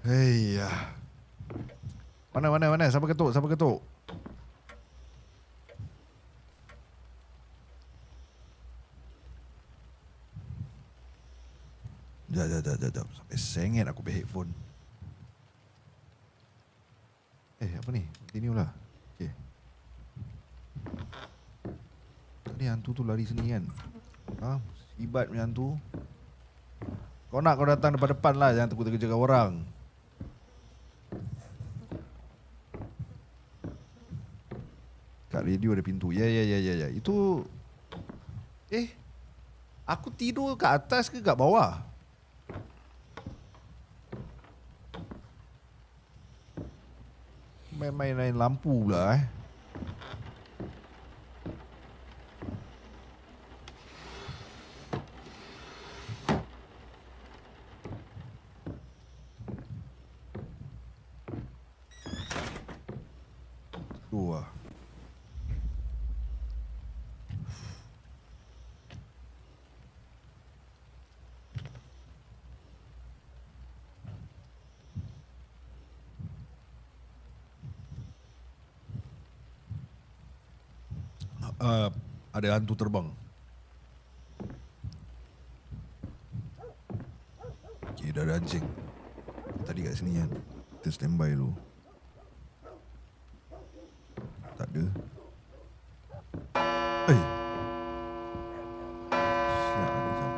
Hei ya. Mana? Siapa ketuk? Jap. Sampai sengit aku pakai headphone. Apa ni? Continue lah. Okay. Tadi hantu tu lari sini kan? Sibat punya hantu. Kau datang depan lah. Jangan terkejar orang. Kat radio ada pintu. Ya. Itu aku tidur kat atas ke kat bawah? Main lampu pula Tu lah. Ada hantu terbang. Okay, dah ada anjing. Tadi kat sini kan. Kita standby dulu. Tak ada. Siap ada jam.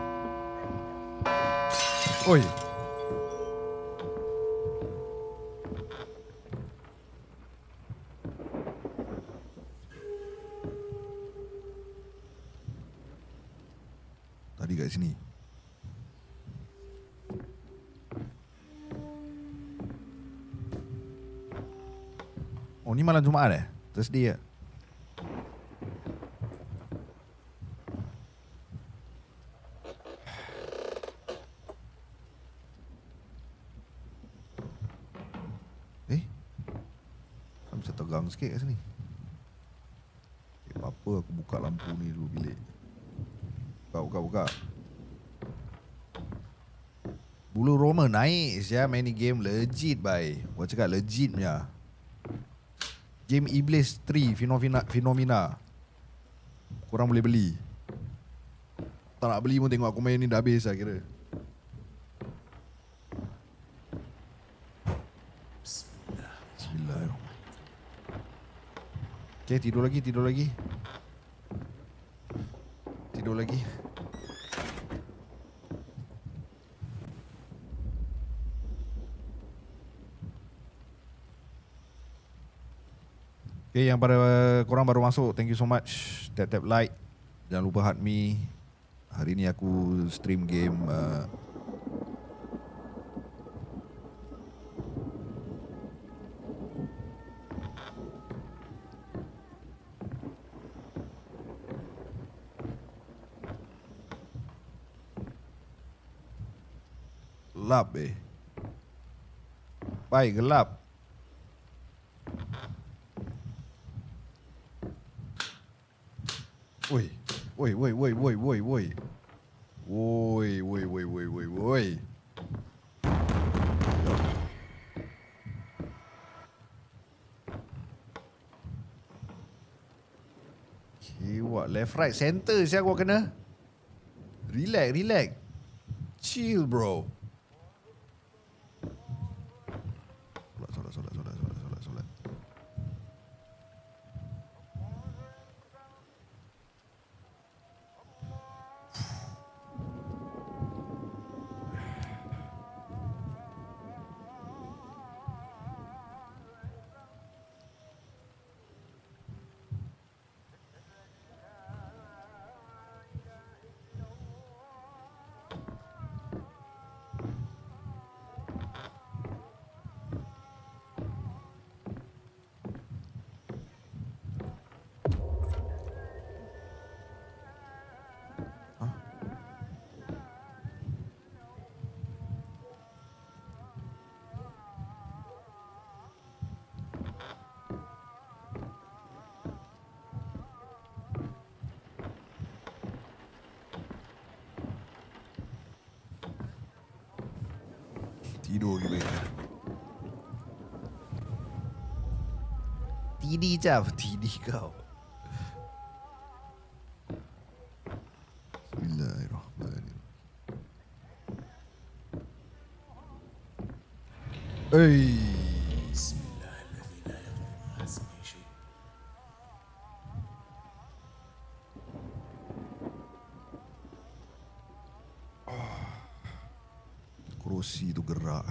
Oi. Tadi kat sini. Oh, ni malam Jumaat Thursday Macam tegang sikit kat sini. Apa aku buka lampu ni dulu bilik. Buka. Bulu Roma naik main ni game legit bye. Gua cakap legit punya. Game Iblis 3 Fenomena. Korang boleh beli. Tak nak beli pun tengok aku main ni dah habis lah kira. Bismillah. Okay, tidur lagi. Okay, yang pada korang baru masuk, thank you so much. Tap like. Jangan lupa heart me. Hari ni aku stream game gelap baik gelap. Woi. Kiwak left right center siapa gua kena. Relax. Chill bro. Solat. Tidur lagi baik. TD Jaf. TD kau. Bismillahirrahmanirrahim. Hey. بسم الله الذي لا يضر مع اسمه شيء. Kerusi tu gerak.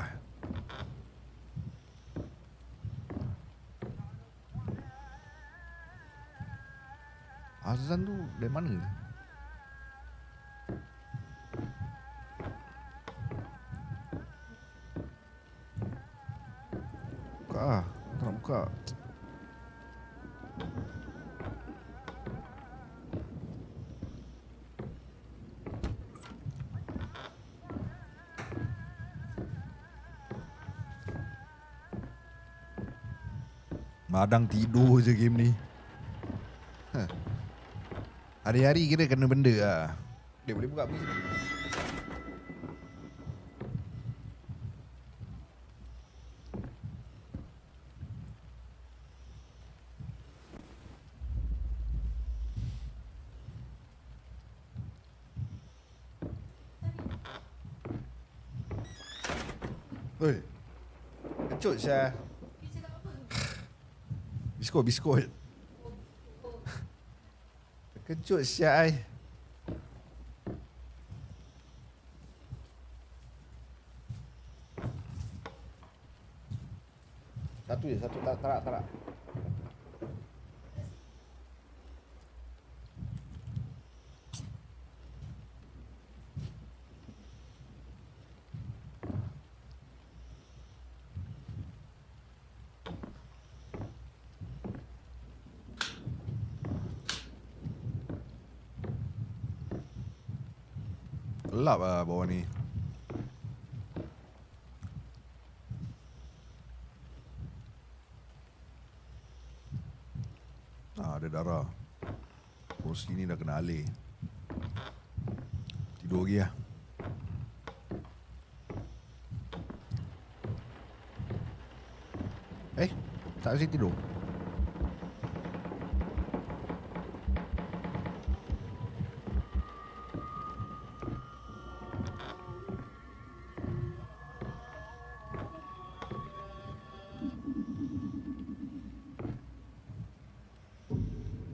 Azan tu dari mana? Buka lah. Tak nak buka. Madang tidur je game ni. Hari-hari kira kena benda lah. Dia boleh buka pergi sini. Oi. Kecut Syah. Biskut. Kecut Syah ai. Satu je, satu tak nak. Gelap lah bawah ni. Ada darah. Kursi ni dah kena alih. Tidur lagi lah. Tak kasi tidur.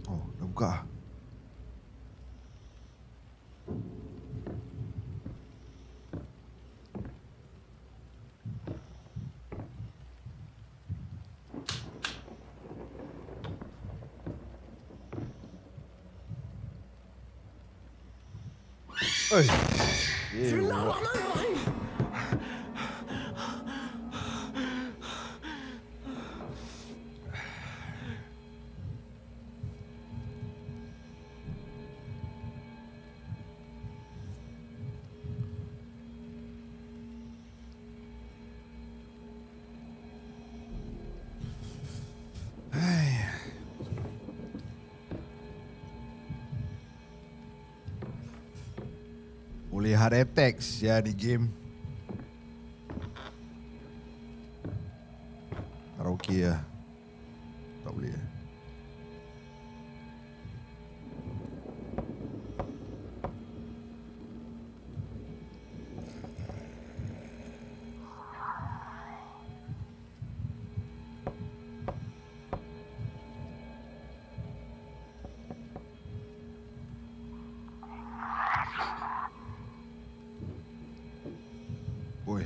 Oh, dah buka lah. بسم الله الرحمن الرحيم. Boleh heart attack ya di game. Karaoke lah. Tak boleh. Oi.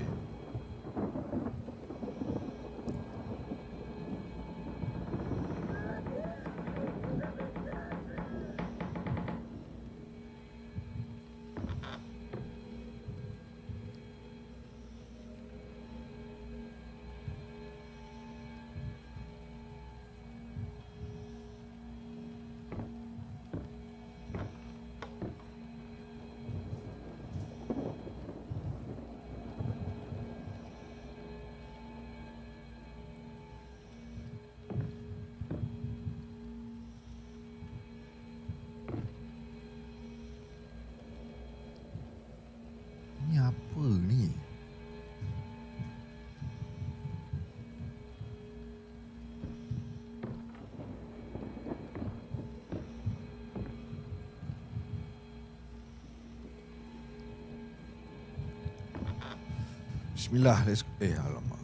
Bismillah, let's go. Alamak.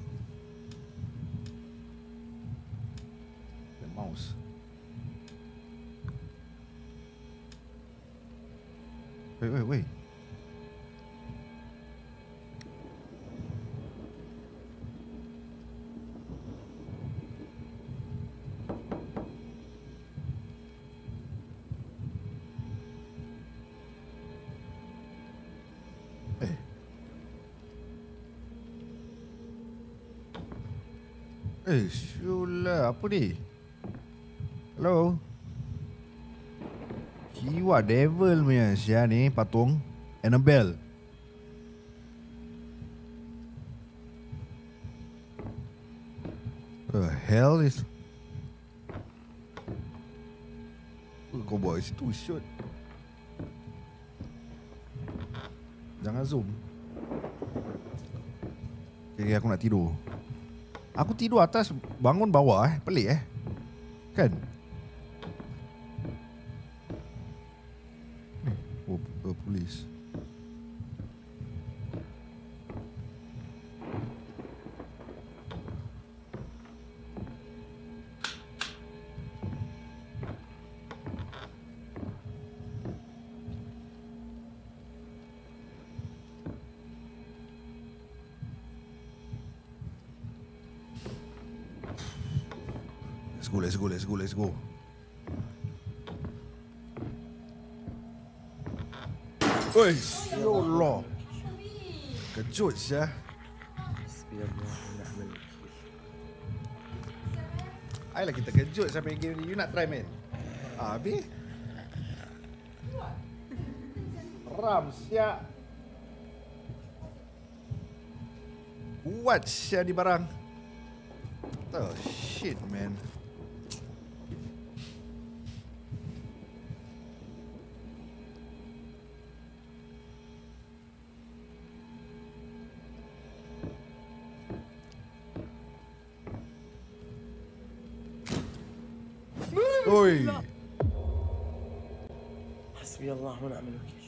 The mouse. Wait. Syulah, apa ni? Hello? Kiwa devil punya sia ni, patung Annabelle. The hell is... Kau buat kat situ, shoot. Jangan zoom. Okay, aku nak tidur. Aku tidur atas, bangun bawah pelik kan? Oh, polis. Let's go. Oi, ya Allah. Kejut sia. Ai lagi terkejut sampai game ni. You nak try man? Habis. Ram sia. Kuat sia di barang. Oh shit man. Oi. حسبي الله ونعم الوكيل.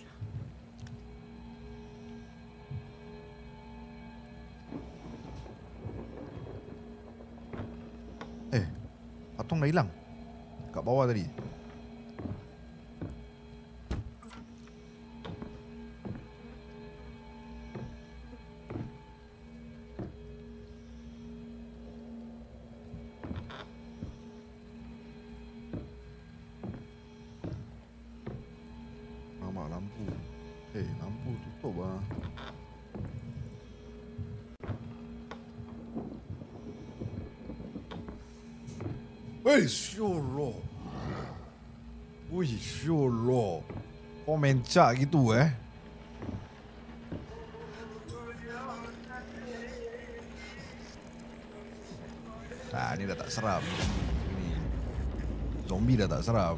Patung dah hilang kat bawah tadi. Nampak lampu. Lampu tutup lah. Syollah. Syollah. Kau mencak gitu Ni dah tak seram. Ni zombie dah tak seram.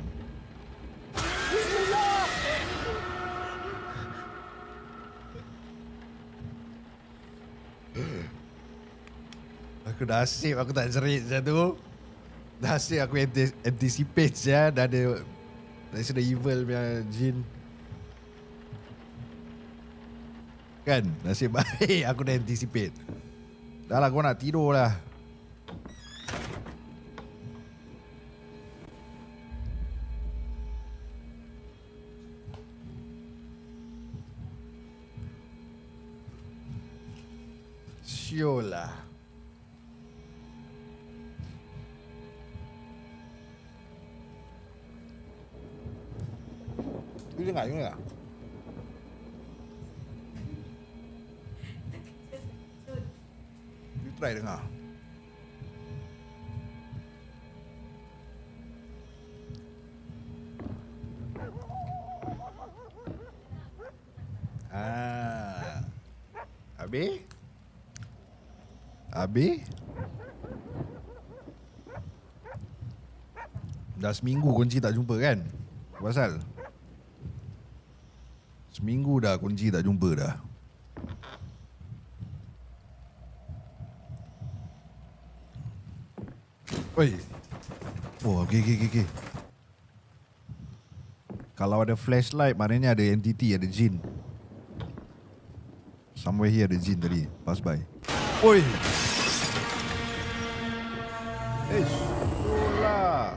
Aku dah asyik, aku tak cerit macam tu. Dah asyik aku anticipate je. Dah ada Resident Evil punya jin. Kan? Nasib baik aku dah anticipate. Dah lah, kau nak tidur lah. Sure lah. You dengar. You try dengar. Habis? Dah seminggu kunci tak jumpa kan? Apa pasal? Seminggu dah kunci tak jumpa dah. Oi. Oh, okay. Kalau ada flashlight, maknanya ada entity, ada jin. somewhere here ada jin tadi. Pass by. Oi. Itulah.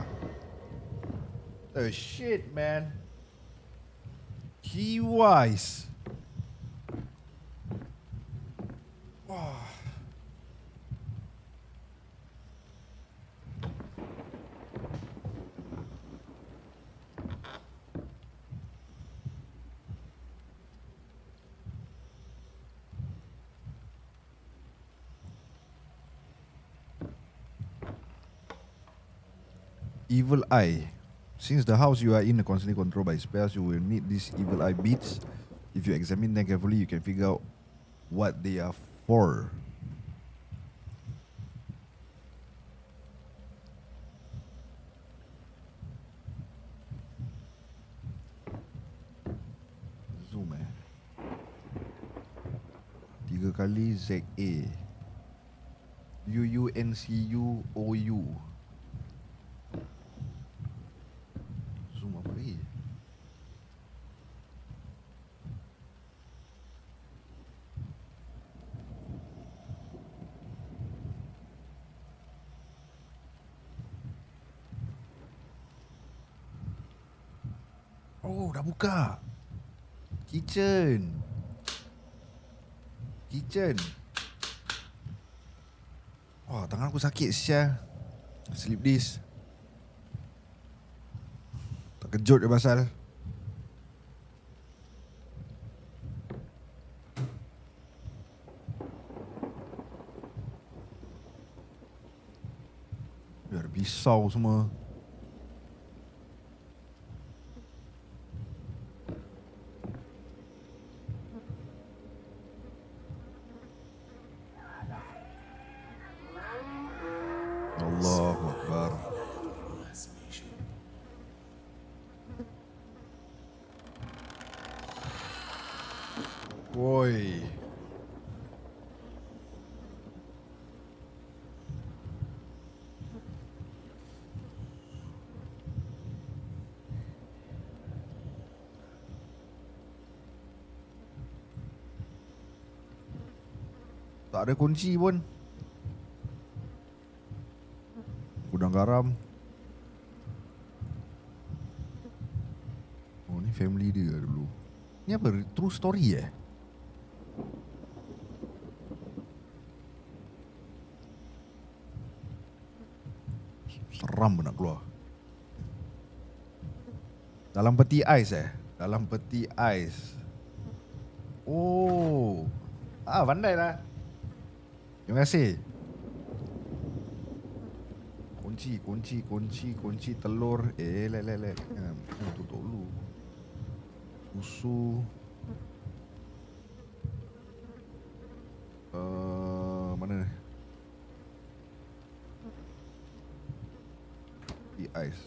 The shit, man. Key-wise. Evil Eye. Since the house you are in is constantly controlled by spells, you will need these Evil Eye beads. If you examine them carefully, you can figure out what they are for. Zoom 3 kali ZA UUNCUOU. Zoom apa lagi? Oh, dah buka. Kitchen. Wah, tangan aku sakit sia. Sleep disc. Tak kejut dia pasal. Biar pisau semua. Allahu Akbar. Woi. Tak ada kunci pun. Gudang garam. Oh, ni family dia dulu. Ni apa? True story eh? Seram pun nak keluar. Dalam peti ais eh? Dalam peti ais. Oh. Pandai lah. Terima kasih. Kunci telur. Lek. Tutup dulu. Susu. Mana ni? Di ais.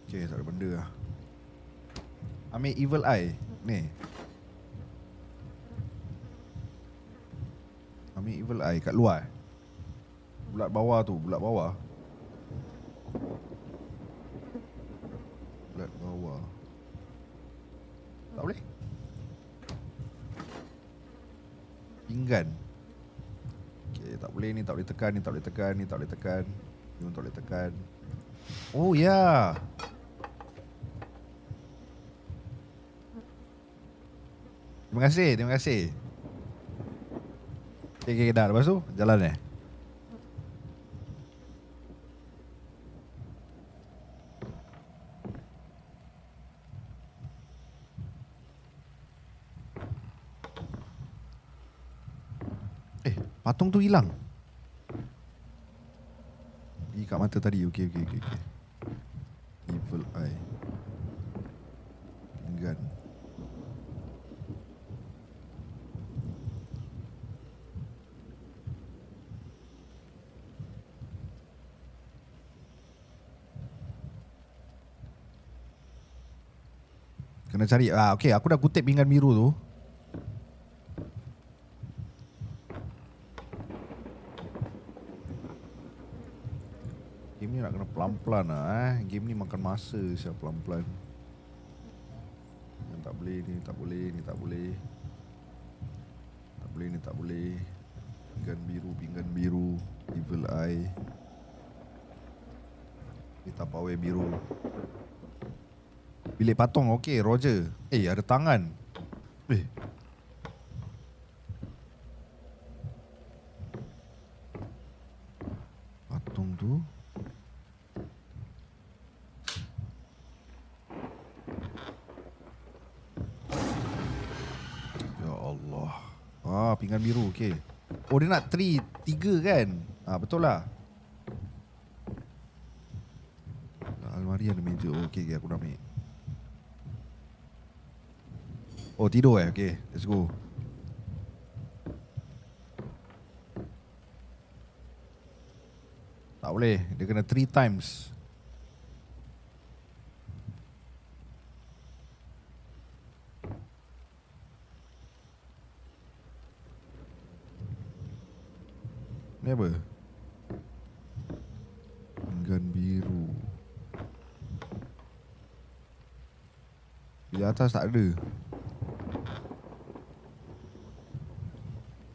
Okay, tak ada benda lah. Ambil Evil Eye. Ni. Ambil Evil Eye kat luar. Bulat bawah tu. Bulat bawah. Tak boleh. Pinggan. Okay, tak boleh ni. Tak boleh tekan. Ni tak boleh tekan. Ni tak boleh tekan. Ni pun tak boleh tekan. Oh ya. Yeah. Terima kasih. Okay, dah. Lepas tu, jalan eh? Patung tu hilang. Pergi kat mata tadi. Okay. Evil Eye. Pinggan. Kena cari. Okay, aku dah kutip pinggan biru tu. Game ni nak kena pelan-pelan lah Game ni makan masa siap pelan-pelan. Yang tak boleh ni, tak boleh, ni tak boleh. Tak boleh, ni tak boleh. Pinggan biru, evil eye. Kita power biru. Bilik patung, okey, Roger. Ada tangan. Patung tu. Ya Allah. Pinggan biru, okey. Oh, dia nak 3 kan? Betul lah. Almari ada meja. Oh, okey, aku nak ambil. Oh, tidur okey. Let's go. Tak boleh. Dia kena 3 times. Ni apa? Pinggan biru. Di atas tak ada.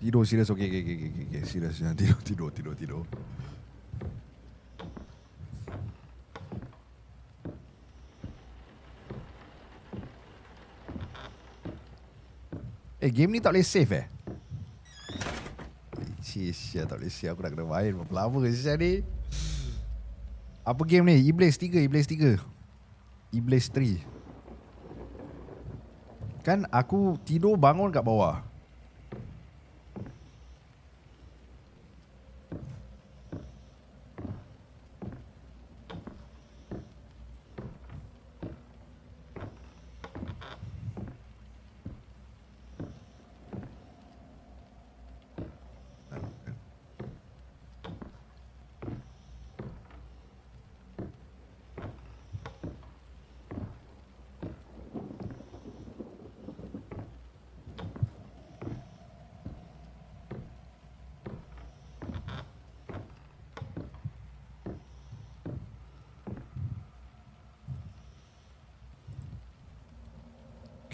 Tidur serius. Okay. Serius. Tidur. Game ni tak boleh save Sia, tak boleh save. Aku nak kena main berapa lama sia ni. Apa game ni? Iblis 3. Iblis 3. Kan aku tidur bangun kat bawah.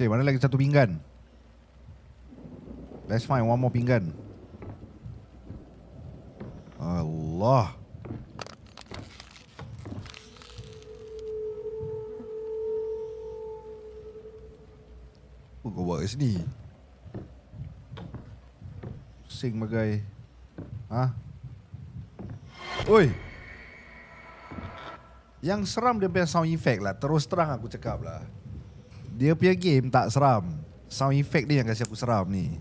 Okay, mana lagi satu pinggan? Let's find one more pinggan. Allah. Apa kau buat kat sini? Pusing bagai. Oi. Yang seram dia punya sound effect lah. Terus terang aku cakap lah. Dia punya game tak seram. Sound effect dia yang kasi aku seram ni.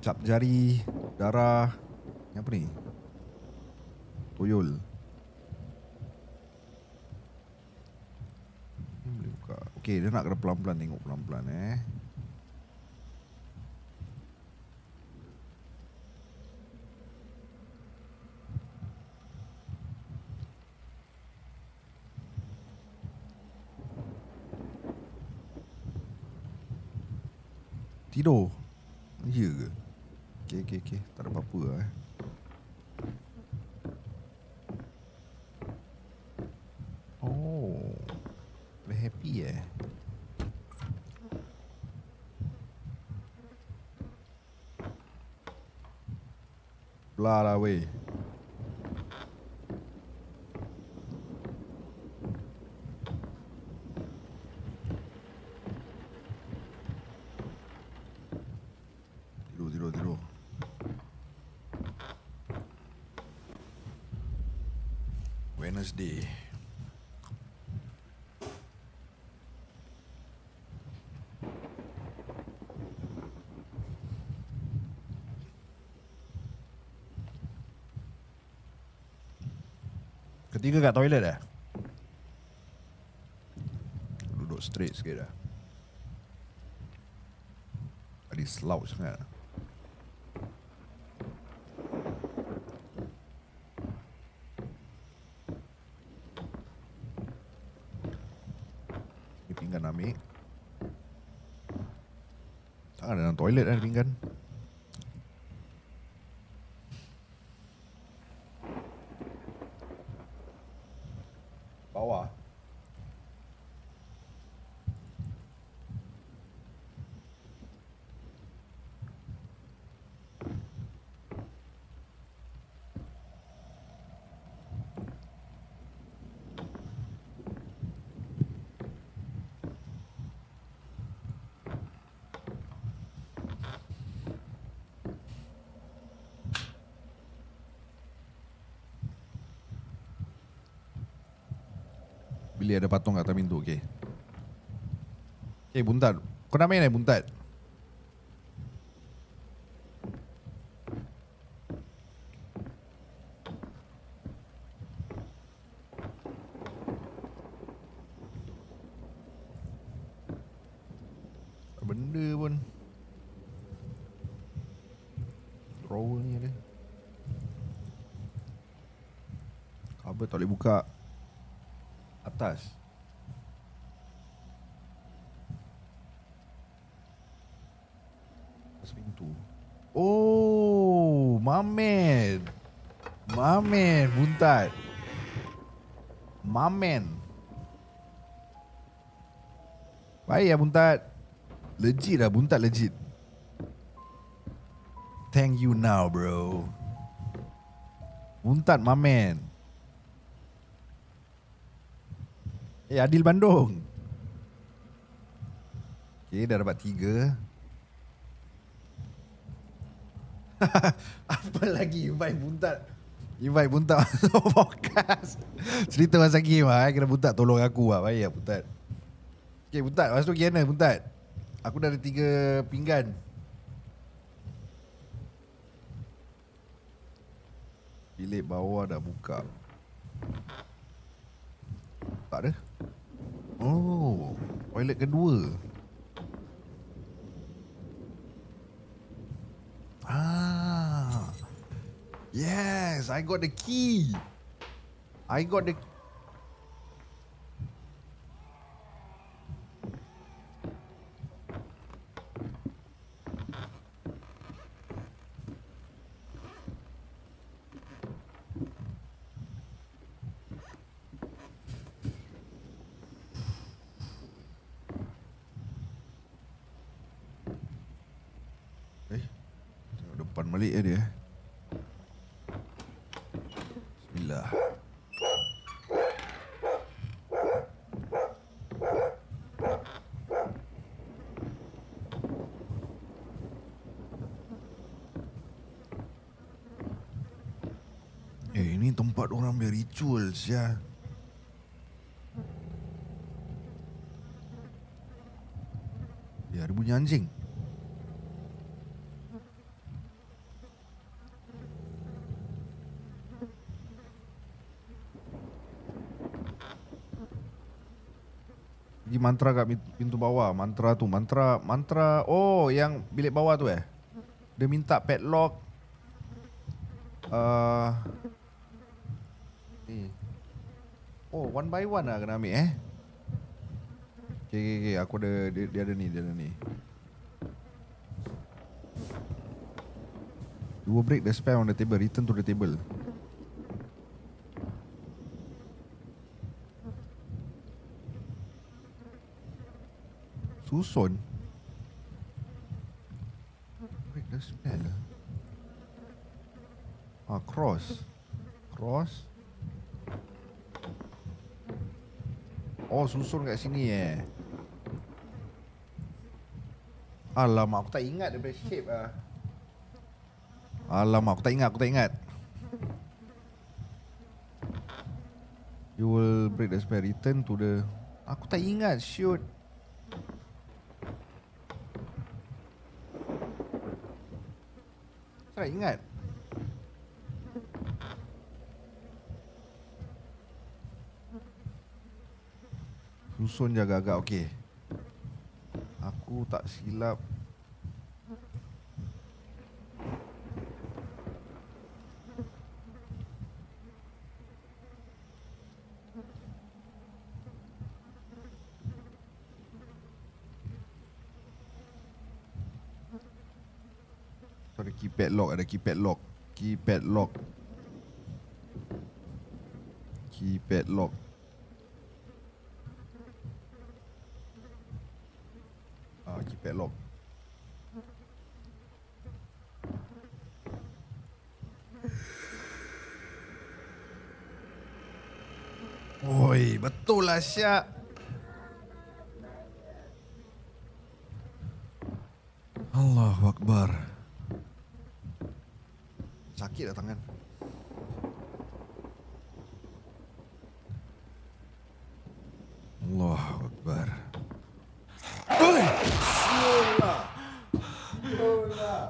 Cap jari, darah. Yang apa ni? Tuyul. Boleh buka. Okey, dia nak kena pelan-pelan, tengok pelan-pelan Tidur. Ya ke? Okey. Tak ada apa-apa lah Oh. Boleh happy Belah lah weh. Tidur. Wednesday. Ketiga kat toilet Duduk straight sikit dah. Tadi slouch sangat. ambil. Tak ada dalam toilet ada pinggan. Bawah. Bilik ada patung kat atas pintu. Okay. Okay, buntat. Kau nak main buntat? Benda pun. Drawer ni ada. Cupboard tak boleh buka. Atas. Atas pintu. Oh, Mamen. Mamen, buntat. Mamen. Baik ya buntat. Legit lah, buntat legit. Thank you now, bro. Buntat, Mamen. Adil Bandung. Okay, dah dapat 3. Apa lagi invite buntat? Invite buntat masuk podcast. Cerita pasal game lah. Kena buntat tolong aku lah. Baik lah buntat. Okay buntat, masuk Giana buntat. Aku dah ada 3 pinggan. Bilik bawah dah buka. Tak ada. Oh, toilet kedua. Ah. Yes, I got the key. I got the tengok depan balik dia. Bismillah. Ini tempat orang berritual sia. Ya, ada bunyi anjing. Pergi mantra kat pintu bawah. Mantra tu. Mantra. Oh, yang bilik bawah tu Dia minta padlock. Ni. Oh, one by one lah kena ambil Okay. Aku ada, dia ada ni. You will break the spell on the table. Return to the table. Susun. Break the spell. Cross. Oh, susun kat sini Alamak, aku tak ingat dia punya shape Alamak, aku tak ingat. You will break the spell. Return to the... Aku tak ingat, shoot. Saya tak ingat. Susun je agak-agak okey. Aku tak silap. keypad lock, ada keypad lock. Keypad lock. Keypad lock. Keypad lock. Oi, betul lah Syak. Allahu Akbar. Sakit lah tangan. Allahu Akbar. Oi! Yolah. Yolah.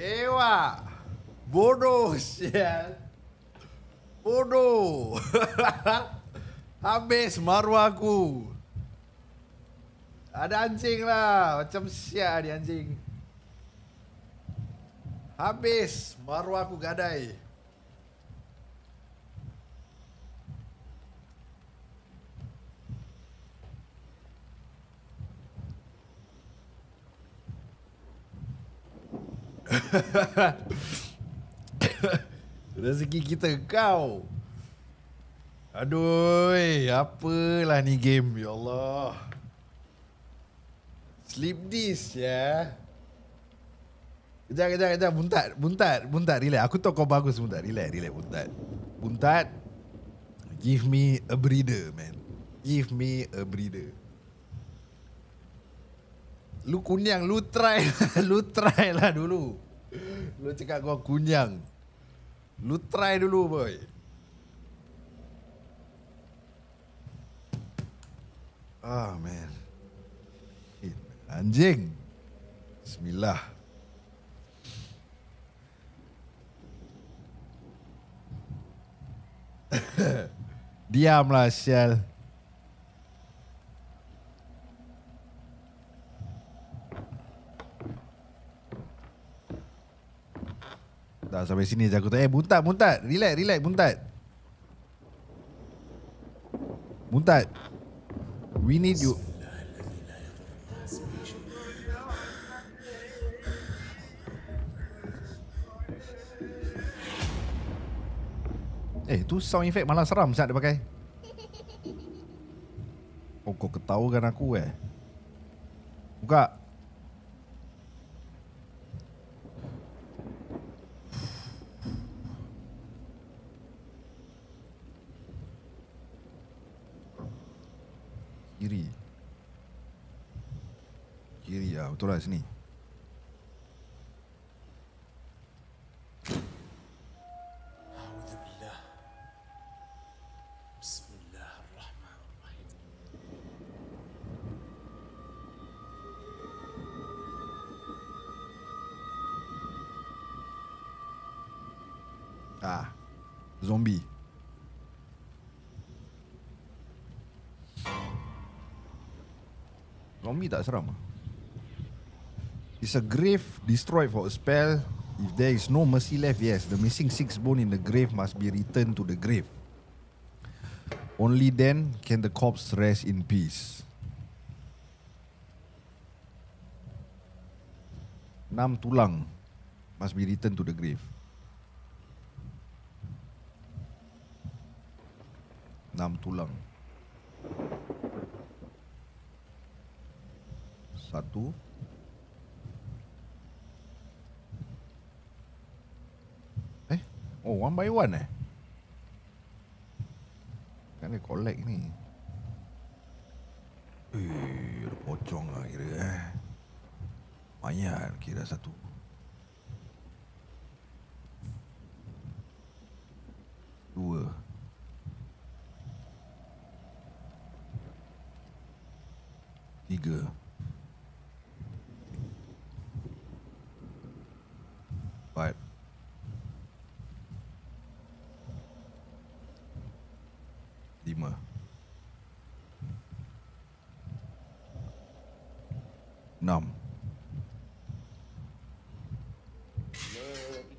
Ewa. Bodoh sial. Bodoh. Habis maruah aku. Ada anjing lah. Macam sial ni anjing. Habis maruah aku gadai. Rezeki kita kau. Aduh, apalah ni game, ya Allah. Sleep this ya. Kejap. Buntat, relax. Aku tahu kau bagus, Buntat. Relax, Buntat. Give me a breather, man. Give me a breather. Lu kunyang, lu try lah dulu. Lu cakap kau kunyang. Lu try dulu, boy. Man. Anjing. Bismillah. Diamlah, sial. Dah sampai sini je aku tak. Buntat. Relax, Buntat. We need you. Tu sound effect malah seram saat dia pakai. Oh, kau ketawakan aku Buka. Kiri lah, betul lah sini. أعوذ بالله. بسم الله الرحمن الرحيم. Zombie. Zombie tak seram. It's a grave destroyed for a spell. If there is no mercy left, yes, the missing 6 bone in the grave must be returned to the grave. Only then can the corpse rest in peace. 6 tulang must be returned to the grave. 6 tulang. 1. Oh, one by one Kan dia collect ni. Ada pocong lah kira Mayan kira 1. 2. 3. 4. 5. 6.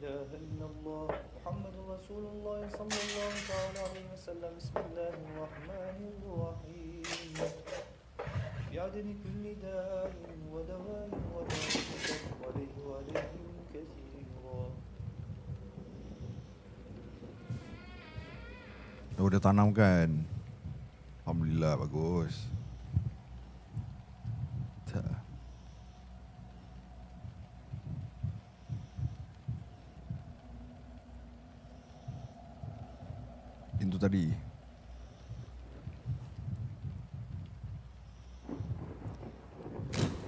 إله إلا الله محمد رسول الله صلى الله تعالى عليه وسلم بسم الله الرحمن الرحيم بعدد كل داء ودواء وبركة عليه وعليهم كثيرا. Oh, dia tanamkan. Alhamdulillah, bagus. Tak. Pintu tadi.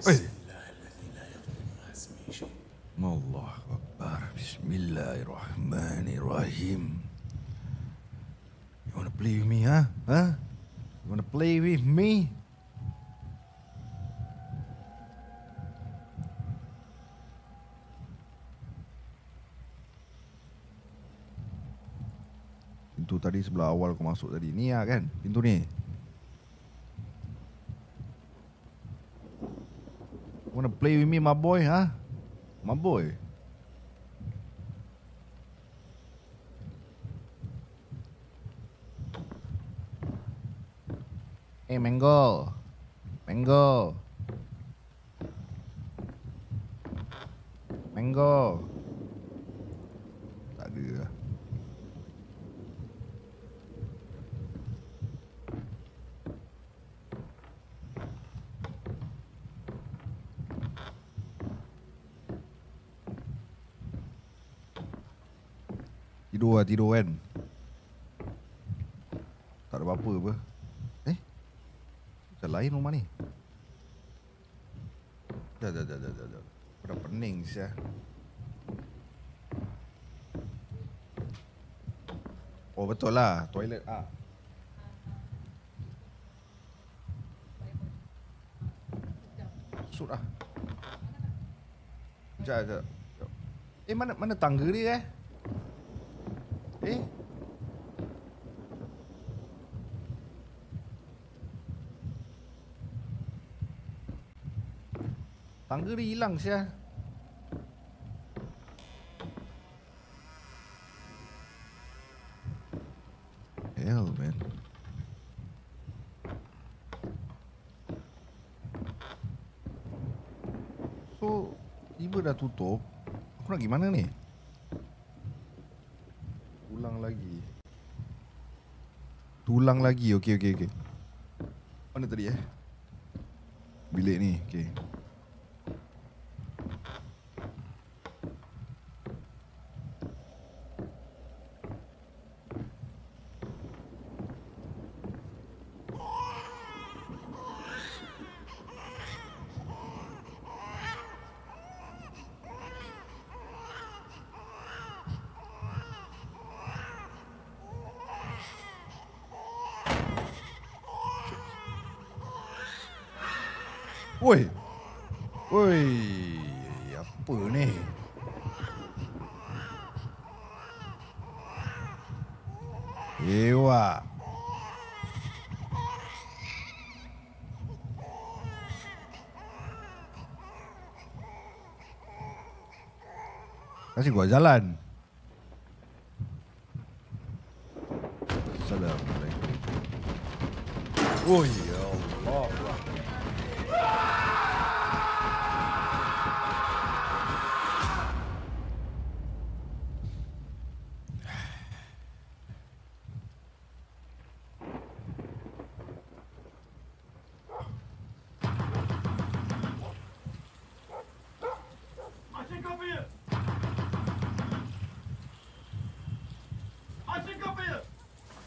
بسم الله الذي لا يضر مع اسمه شيء. Allah Akbar. Bismillahirrahmanirrahim. You wanna play with me, huh? Huh? You wanna play with me? Pintu tadi sebelah awal kau masuk tadi. Ni lah kan? Pintu ni. Wanna play with me, my boy, huh? My boy. Hey, Mango. Mango. Mango. Tak ada lah. Tidur kan. Tak ada apa-apa apa. Macam lain rumah ni. Dah. Aku dah pening sia. Oh betul lah, toilet ah. Sud ah. Sekejap. Mana tangga dia Tangga dia hilang sia. Hell man. So tiba dah tutup. Aku nak pergi mana ni? Tulang lagi. Okey. Mana tadi bilik ni. Okey. Woi. Apa ni? Ewa. Kasih gua jalan. Assalamualaikum. Oh ya Allah.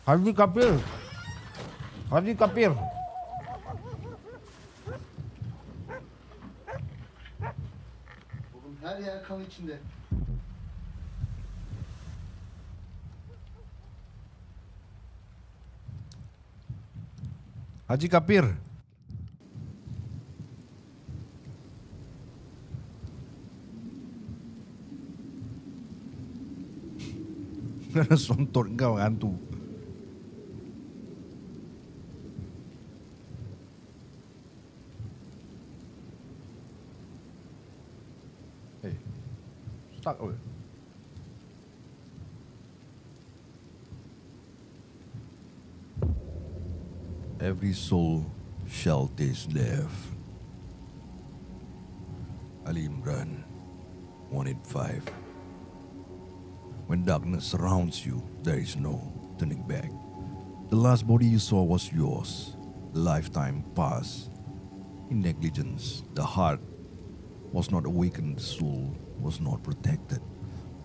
Haji Kapir. Oğlum her yer kan içinde. Haji Kapir. Sontot kau hantu. Stuck apa? Every soul shall taste death. Ali Imran 185. When darkness surrounds you, there is no turning back. The last body you saw was yours. A lifetime passed in negligence. The heart was not awakened, the soul was not protected.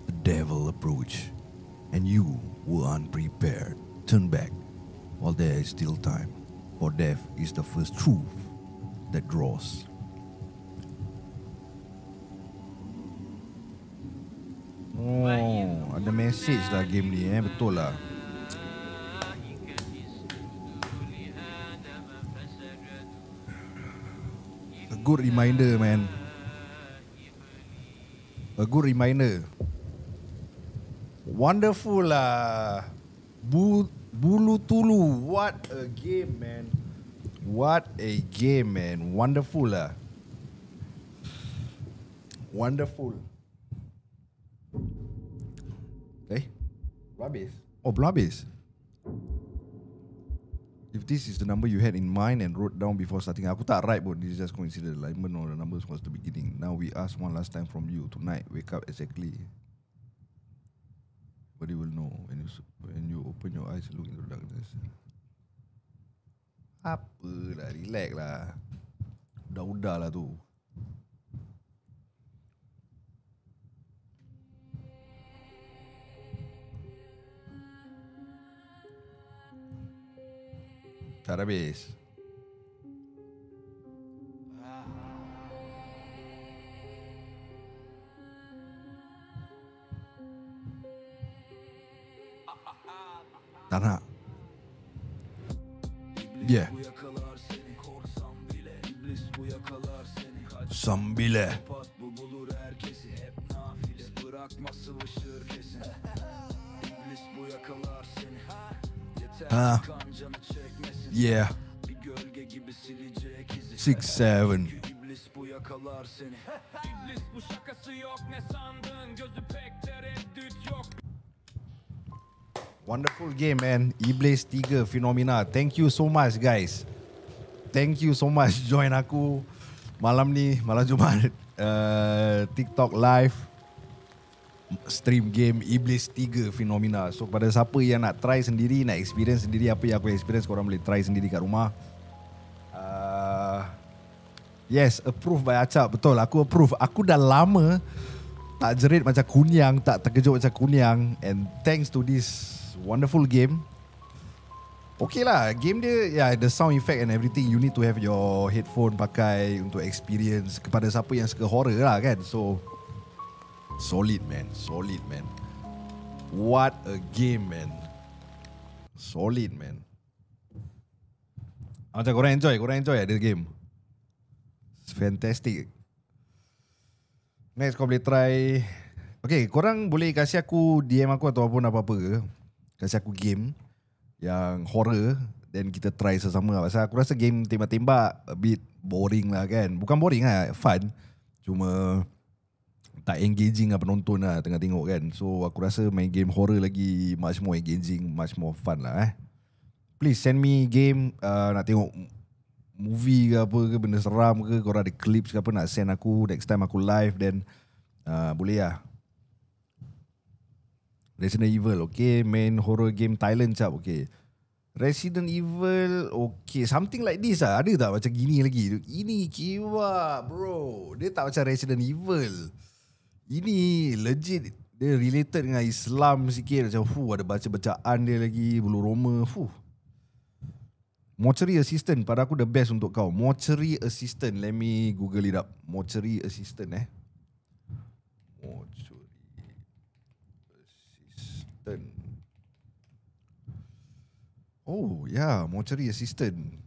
The devil approached, and you were unprepared. Turn back while there is still time, for death is the first truth that draws. Oh, ada message lah game ni betul lah. A good reminder, man. A good reminder. Wonderful lah. Bulu Tulu, what a game, man. What a game, man. Wonderful lah. Wonderful. Habis. Oh, belum habis. If this is the number you had in mind and wrote down before starting, aku tak write pun. This is just coincidence. Alignment or the numbers was the beginning. Now we ask one last time from you. Tonight, wake up exactly. But you will know when you open your eyes and look into the darkness. Apa lah, relax lah. Udah lah tu. Tak habis. Tak nak. Yeah. Sambile. Ha. Yeah. 6-7. Wonderful game, man. Iblis 3 Phenomena. Thank you so much, guys. Thank you so much join aku malam ni, malam Jumaat. TikTok live stream game Iblis 3 Phenomena. So pada siapa yang nak try sendiri, nak experience sendiri apa yang aku experience, korang boleh try sendiri kat rumah. Yes, approve by Acap. Betul, aku approve. Aku dah lama tak jerit macam kunyang, tak terkejut macam kunyang. And thanks to this wonderful game. Okay lah, game dia, yeah, the sound effect and everything, you need to have your headphone pakai untuk experience. Kepada siapa yang suka horror lah kan. So solid man. What a game, man. Solid, man. Macam korang enjoy the game. It's fantastic. Next kau boleh try. Okay, korang boleh kasih aku DM aku ataupun apa-apa ke, kasih aku game yang horror, then kita try sesama. Pasal aku rasa game tembak-tembak a bit boring lah kan. Bukan boring lah, fun. Cuma tak engaging lah penonton lah tengah tengok kan. So aku rasa main game horror lagi much more engaging, much more fun lah. Please send me game, nak tengok movie ke apa ke, benda seram ke, korang ada clips ke apa nak send aku. Next time aku live, then boleh lah. Resident Evil, okay. Main horror game Thailand cap, okay. Resident Evil, okay. Something like this lah. Ada tak macam gini lagi? Ini kiwa bro. Dia tak macam Resident Evil. Ini legit, dia related dengan Islam sikit. Macam ada baca-bacaan dia lagi, bulu roma. Mortuary Assistant, pada aku the best untuk kau. Mortuary Assistant, let me google it up. Mortuary Assistant Mortuary Assistant. Oh yeah, Mortuary Assistant.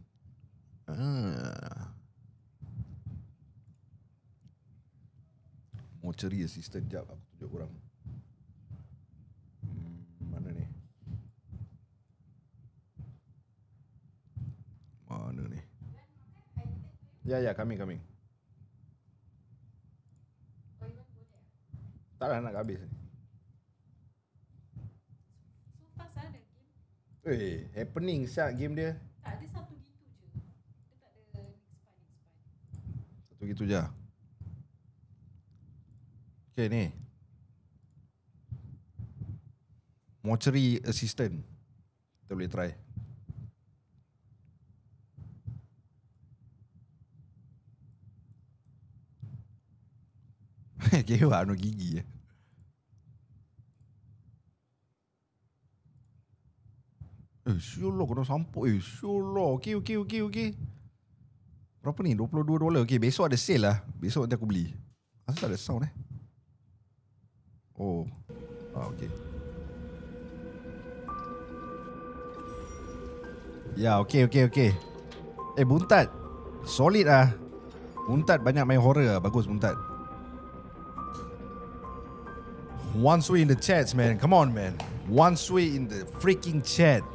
Mortuary Assistant, jap aku tunjuk korang. Mana ni? Mana ni? Ya, coming. Tak lah, nak habis. So fast ada game. Happening siap game dia. Tak ada satu So gitu je. Okay ni. Mortuary assistant. Kita boleh try. Kira anu gigi syollah kena sampuk. Syollah. Okay. Berapa ni? $22. Okay, besok ada sale lah. Besok nanti aku beli. Asal tak ada sound Oh. Okay. Ya, okay. Buntat. Solid lah. Buntat banyak main horror lah. Bagus Buntat. One sway in the chats, man. Come on, man. One sway in the freaking chat.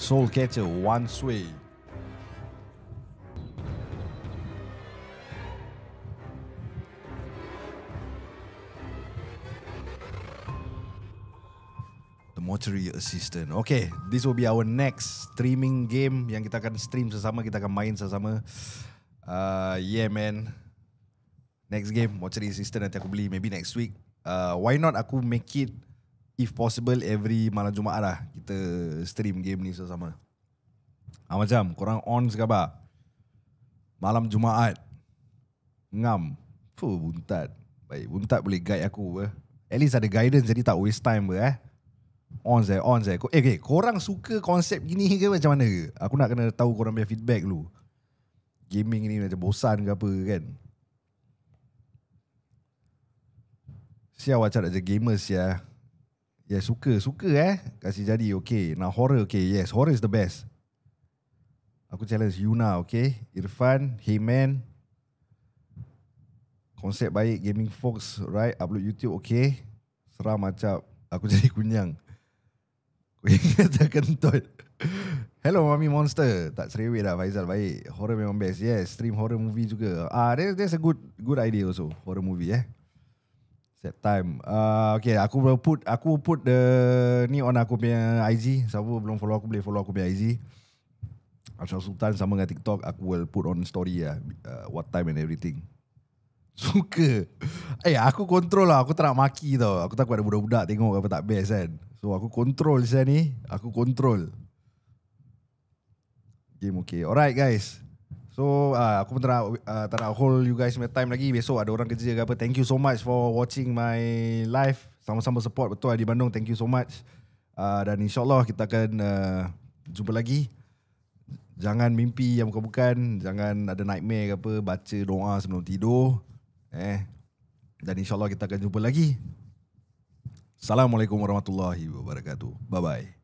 Soul Catcher, one sway. The Mortuary Assistant. Okay, this will be our next streaming game yang kita akan stream sesama, kita akan main sesama. Yeah, man. Next game, Mortuary Assistant nanti aku beli maybe next week. Why not aku make it, if possible, every malam Jumaat lah kita stream game ni sama-sama. Macam korang on sekabak malam Jumaat ngam. Buntat. Baik, Buntat boleh guide aku . At least ada guidance, jadi tak waste time . On saya. Okay, korang suka konsep gini ke macam mana ke? Aku nak kena tahu korang punya feedback dulu. Gaming ni macam bosan ke apa kan? Siapa macam nak jadi gamers ya? Ya, suka kasih jadi. Okay, nak horror. Okay, yes, horror is the best. Aku challenge Yuna. Okay, Irfan, Heyman, konsep baik, gaming folks, right? Upload YouTube. Okay, seram macam aku jadi kunyang. Kata kentut. Hello Mami Monster. Tak cerewet dah Faizal. Baik, horror memang best. Yes, stream horror movie juga. That's a good idea also, horror movie set time. Okay, aku put the ni on aku punya IG. Siapa belum follow aku boleh follow aku punya IG. Ashraf Sultan sama dengan TikTok. Aku will put on story what time and everything. Suka. Aku control lah. Aku tak nak maki tau. Aku takut ada budak-budak tengok apa tak best kan. So aku control saya ni. Aku control. Game okay. Alright guys. So aku pun tak nak hold you guys my time lagi. Besok ada orang kerja ke apa. Thank you so much for watching my live. Sama-sama support betul di Bandung. Thank you so much. Dan insyaAllah kita akan jumpa lagi. Jangan mimpi yang bukan-bukan. Jangan ada nightmare ke apa. Baca doa sebelum tidur. Dan insyaAllah kita akan jumpa lagi. Assalamualaikum warahmatullahi wabarakatuh. Bye-bye.